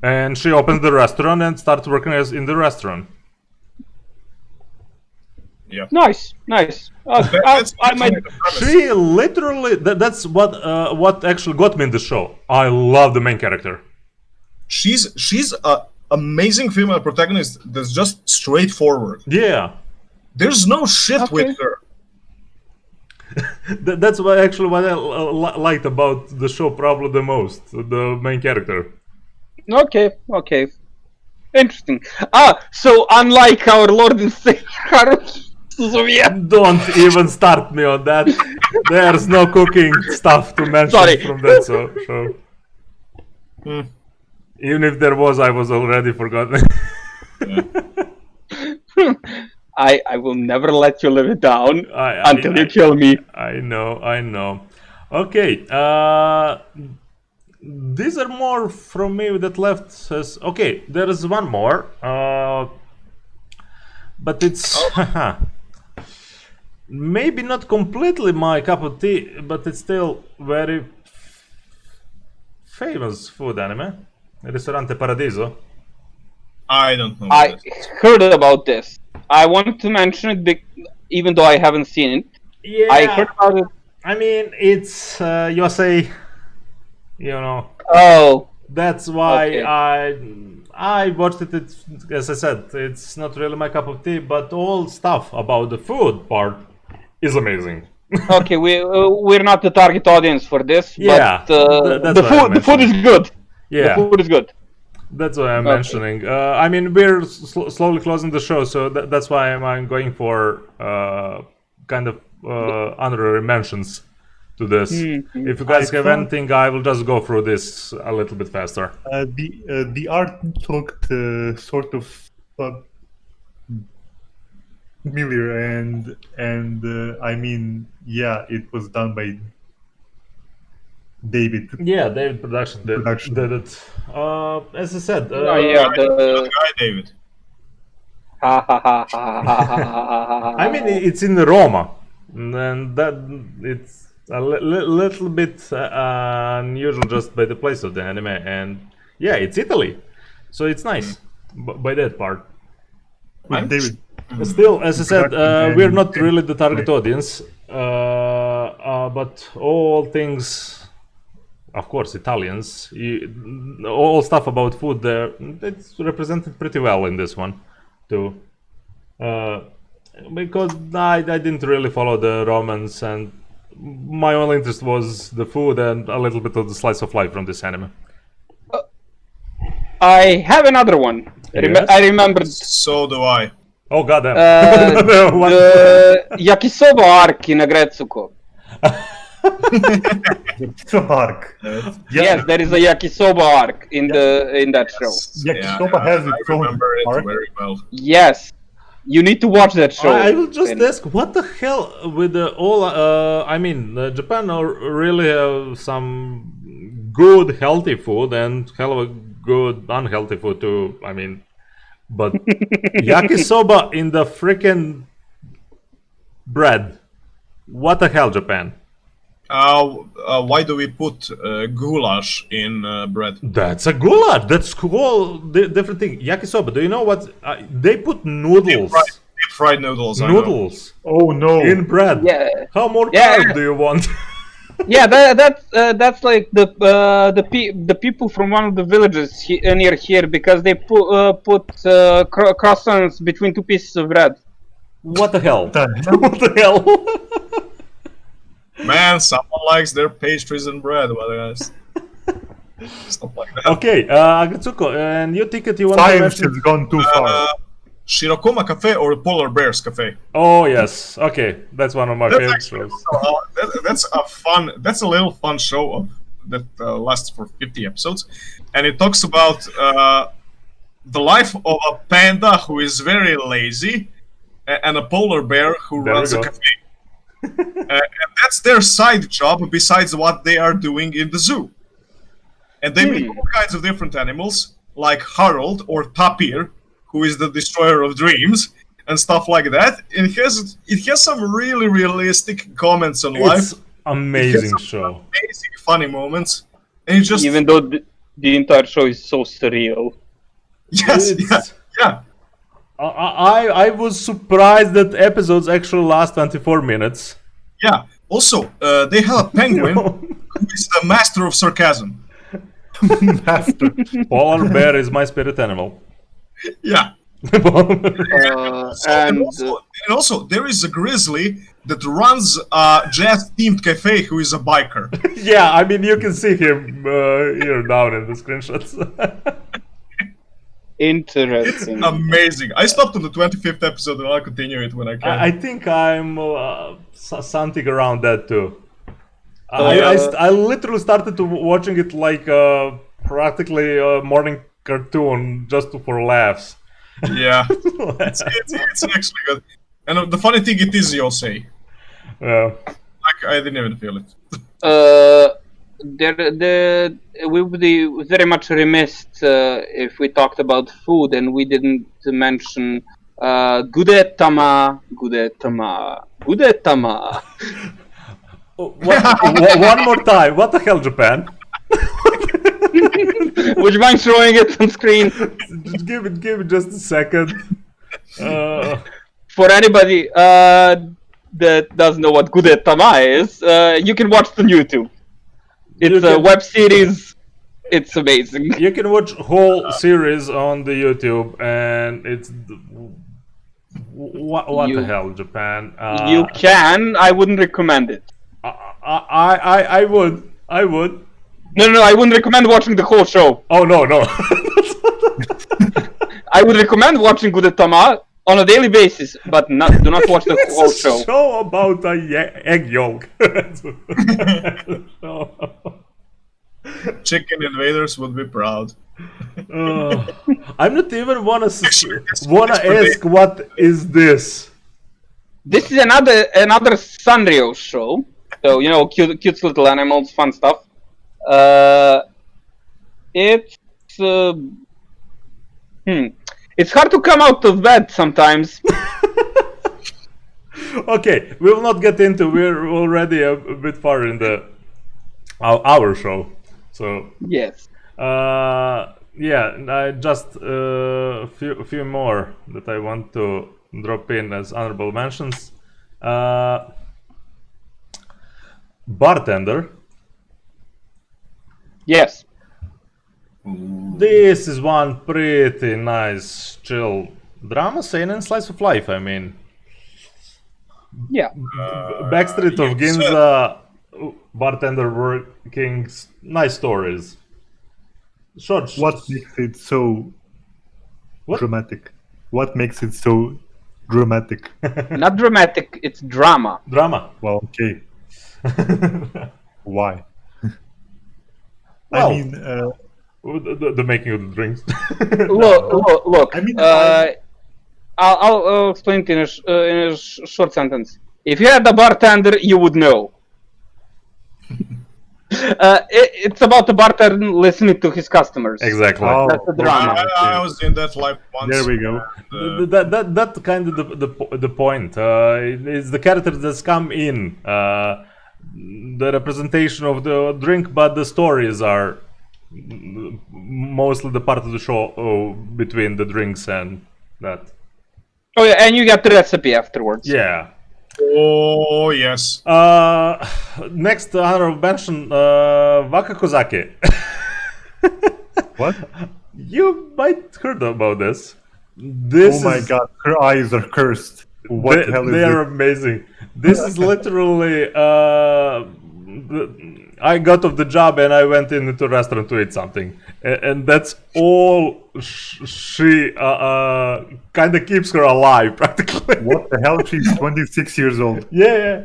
And she opens the restaurant and starts working in the restaurant. Yeah. Nice. I might. She literally. That's what actually got me in the show. I love the main character. She's a amazing female protagonist that's just straightforward. Yeah. There's no shit with her. That's what I liked about the show probably the most. The main character. Okay. Interesting. So unlike our Lord and Savior Haruhi, Don't even start me on that. There's no cooking stuff to mention from that show. Even if there was, I was already forgotten. I will never let you live it down until you kill me. I know. Okay. These are more from me that left says. Okay, there is one more. But it's maybe not completely my cup of tea, but it's still very famous food anime. Ristorante Paradiso. I don't know. I heard about this. I wanted to mention it, even though I haven't seen it. Yeah. I heard about it. I mean, it's USA. Oh. That's why Okay. I watched it. As I said, it's not really my cup of tea, but all stuff about the food part is amazing. Okay, we're not the target audience for this, Yeah, but that's why the food is good. Yeah, The food is good. that's what I'm mentioning. I mean, we're slowly closing the show, so that's why I'm going for kind of honorary mentions to this. If you guys have anything, I will just go through this a little bit faster. The art looked sort of familiar, and I mean, yeah, it was done by David. Yeah, David Production did it. As I said, Oh, yeah, the Guy David. ha ha ha ha ha ha ha. I mean, it's in Roma, and that it's a little bit unusual just by the place of the anime, and yeah, it's Italy, so it's nice by that part. With David. Still, as I said, Production we're and- not really the target audience, but all things, of course, Italians, all stuff about food there, it's represented pretty well in this one, too. Because I didn't really follow the Romans, and my only interest was the food and a little bit of the slice of life from this anime. I have another one. Yes? I remembered So do I. Oh goddamn! What? the yakisoba arc in Agretsuko. Yakisoba arc. Yes, there is a yakisoba arc in that show. Yakisoba has I its own remember it arc. very well. Yes, you need to watch that show. I will just And- ask, what the hell with the all? I mean, Japan really have some good healthy food and hell of a good unhealthy food too. I mean, but yakisoba in the freaking bread. What the hell, Japan? Why do we put goulash in bread? That's a goulash. That's cool. Different thing. Yakisoba. Do you know what they put noodles? Deep fried noodles. I know. Noodles Oh no! in bread. Yeah, How more Yeah. carb do you want? yeah, that's like the people from one of the villages near here because they put croissants between two pieces of bread. What the hell? The hell? What the hell? Man, someone likes their pastries and bread. What else? Stuff like that. Okay, Agretsuko, and your ticket you want to Science mention? has gone too far. Shirokuma Cafe or Polar Bears Cafe? Oh yes, okay, that's one of my That's favorite actually shows. that's a little fun show that lasts for 50 episodes, and it talks about the life of a panda who is very lazy and a polar bear who There we runs a go. cafe. And that's their side job besides what they are doing in the zoo. And they make all kinds of different animals, like Harold or Tapir, who is the destroyer of dreams, and stuff like that. And it has some really realistic comments on life, It's amazing show. amazing funny moments, and it just Even though the entire show is so surreal. yes, It's- yeah. I was surprised that episodes actually last 24 minutes. Yeah. Also, they have a penguin who is the master of sarcasm. Master. Polar bear is my spirit animal. Yeah. And And also, there is a grizzly that runs a jazz-themed cafe who is a biker. Yeah, I mean you can see him here down in the screenshots. interesting. Amazing. I stopped on the 25th episode and I'll continue it when I can. I think I'm something around that too. yeah. I literally started to watching it like practically a morning cartoon just for laughs. Yeah. It's actually good. And the funny thing, it is Yosei. Like, I didn't even feel it. We would be very much remiss if we talked about food and we didn't mention gudetama. One more time. What the hell, Japan? Would you mind showing it on screen? Just give it just a second. For anybody that doesn't know what gudetama is, you can watch it on YouTube. It's a web series. It's amazing. You can watch whole series on the YouTube, and it's what the You- hell, Japan? You can. I wouldn't recommend it. I would. No, I wouldn't recommend watching the whole show. Oh no. I would recommend watching Gudetama on a daily basis, but do not watch the whole It's a show. show about a egg yolk. Chicken invaders would be proud. I'm not even wanna Actually, ask what is this. This is another Sanrio show. So cute little animals, fun stuff. It's it's hard to come out of bed sometimes. Okay, we will not get into. We're already a bit far in the our show, so Yes. yeah. I just few more that I want to drop in as honorable mentions. Bartender. Yes. This is one pretty nice, chill drama, seinen slice of life. I mean, Yeah. Backstreet of yes. Ginza, Bartender working, nice stories. Short. What makes it so What? dramatic? What makes it so dramatic? Not dramatic. It's drama. Drama. Well, okay. Why? Well, I mean, the making of the drinks. Look. I mean, I'll explain it in a short sentence. If you had a bartender, you would know. It's about the bartender listening to his customers. Exactly. That's the drama. I was in that life once. there we go. That kind of the point. It's the characters that come in, the representation of the drink, but the stories are mostly the part of the show between the drinks and that. Oh yeah, and you got the recipe afterwards. Yeah. Oh yes. Next honorable mention, Waka Kozake. What? You might heard about this. This Oh my is, god, her eyes are cursed. What the hell is they are this? amazing. This is literally. I got off the job and I went into a restaurant to eat something, and that's all she kind of keeps her alive practically. What the hell? She's 26 years old. Yeah.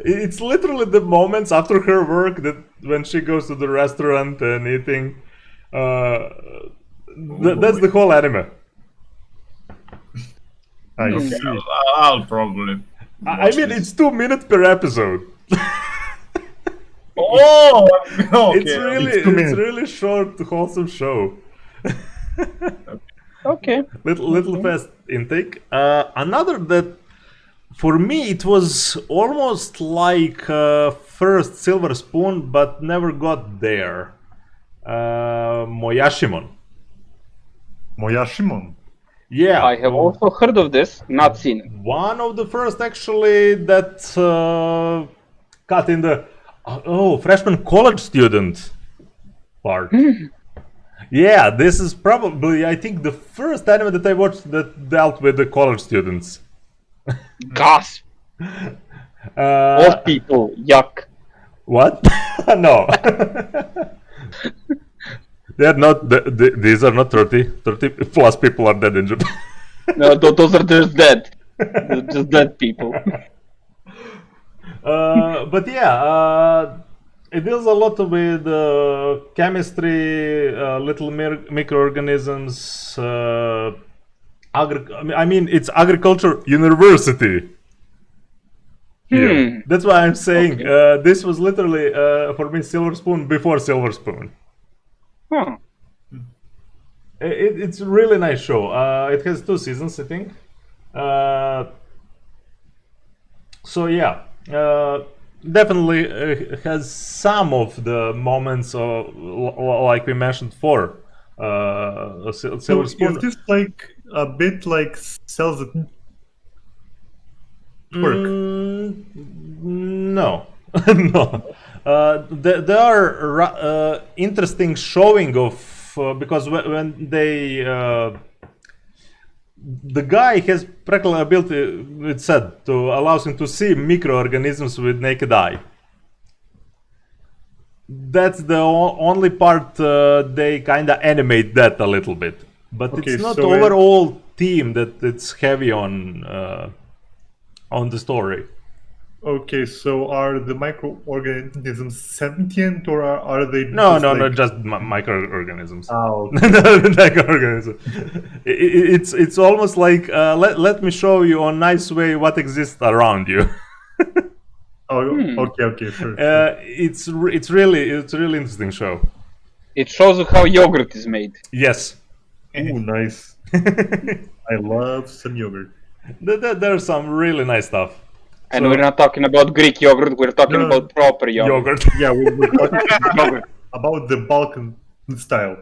It's literally the moments after her work that when she goes to the restaurant and eating. That's the whole anime. I see. I'll probably. I mean, it's 2 minutes per episode. Oh, okay. It's really short, wholesome show. Okay. Little fast intake. Another that, for me, it was almost like first Silver Spoon, but never got there. Moyashimon. Moyashimon. Yeah. I have also heard of this, not seen it. One of the first, actually, that cut in the freshman college student part. Yeah, this is probably, I think, the first anime that I watched that dealt with the college students. Gasp. Old people. Yuck. What? No. They're not. These are not 30. 30 plus people are dead in Japan. No, those are just dead. They're just dead people. But yeah, it deals a lot with chemistry, little microorganisms. I mean, it's agriculture university. Here. That's why I'm saying this was literally for me Silver Spoon before Silver Spoon. Huh. It's a really nice show. It has 2 seasons, I think. So yeah, definitely has some of the moments, like we mentioned for Silver So Spoon. is this like a bit like Cells at Work? No, no. There are interesting showing of because when they the guy has practical ability, it's said, to allows him to see microorganisms with naked eye. That's the only part they kind of animate that a little bit, but Okay, it's not so overall theme that it's heavy on the story. Okay, so are the microorganisms sentient or are they No, just no, like... no, just microorganisms. Oh, Microorganism. It's almost like let me show you a nice way what exists around you. okay, sure. It's really interesting show. It shows you how yogurt is made. Yes. Ooh, nice. I love some yogurt. There's some really nice stuff. And So- we're not talking about Greek yogurt, we're talking No. about proper yogurt. Yogurt. Yeah, we're talking Yogurt. about the Balkan style.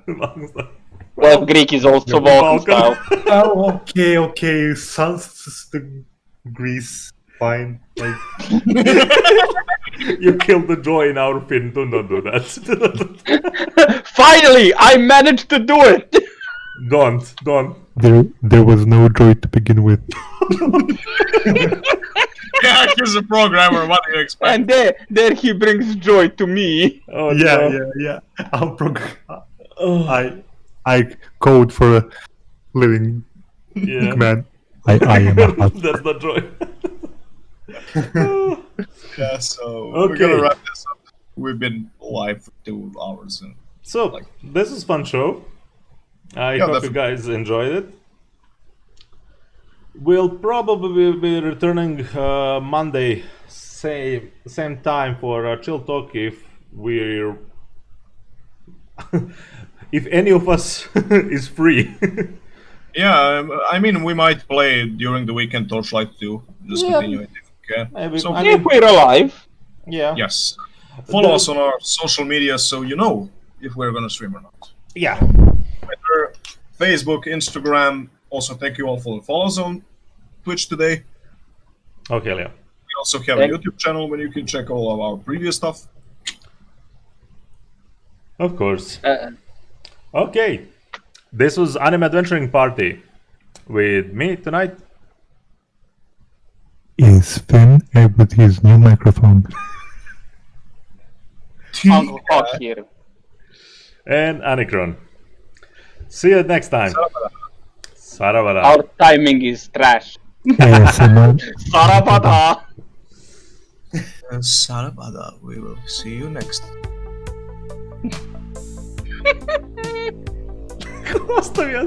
Well, Greek is also Balkan style. Oh, okay. Sounds the Greece fine. Like, You killed the joy in our film. Do not do that. Finally, I managed to do it. Don't. there was no joy to begin with. Yeah, he's a programmer. What do you expect? And there he brings joy to me. Oh, Yeah. Oh, I code for a living yeah. man. I am a hot. That's the joy. Yeah, so Okay. we're gonna wrap this up. We've been live for 2 hours. And So this is fun show. I hope definitely. you guys enjoyed it. We'll probably be returning Monday, same time for Chill Talk if we're if any of us is free. yeah, I mean, we might play during the weekend Torchlight too. Just Yeah. continue it if we can. Maybe. So, I If mean, we're alive. yeah. yes. Follow us on our social media so you know if we're gonna stream or not. Yeah. Twitter, Facebook, Instagram. Also, thank you all for the follows on Twitch today. Okay, Leo. We also have a YouTube channel where you can check all of our previous stuff. Of course. Uh, Okay. This was Anime Adventuring Party with me tonight. Is Finn with his new microphone? Uncle Hawk here. And Anikron. See you next time. Saravara. Our timing is trash. ASMR. Sarabada. Sarabada. We will see you next. Оставь я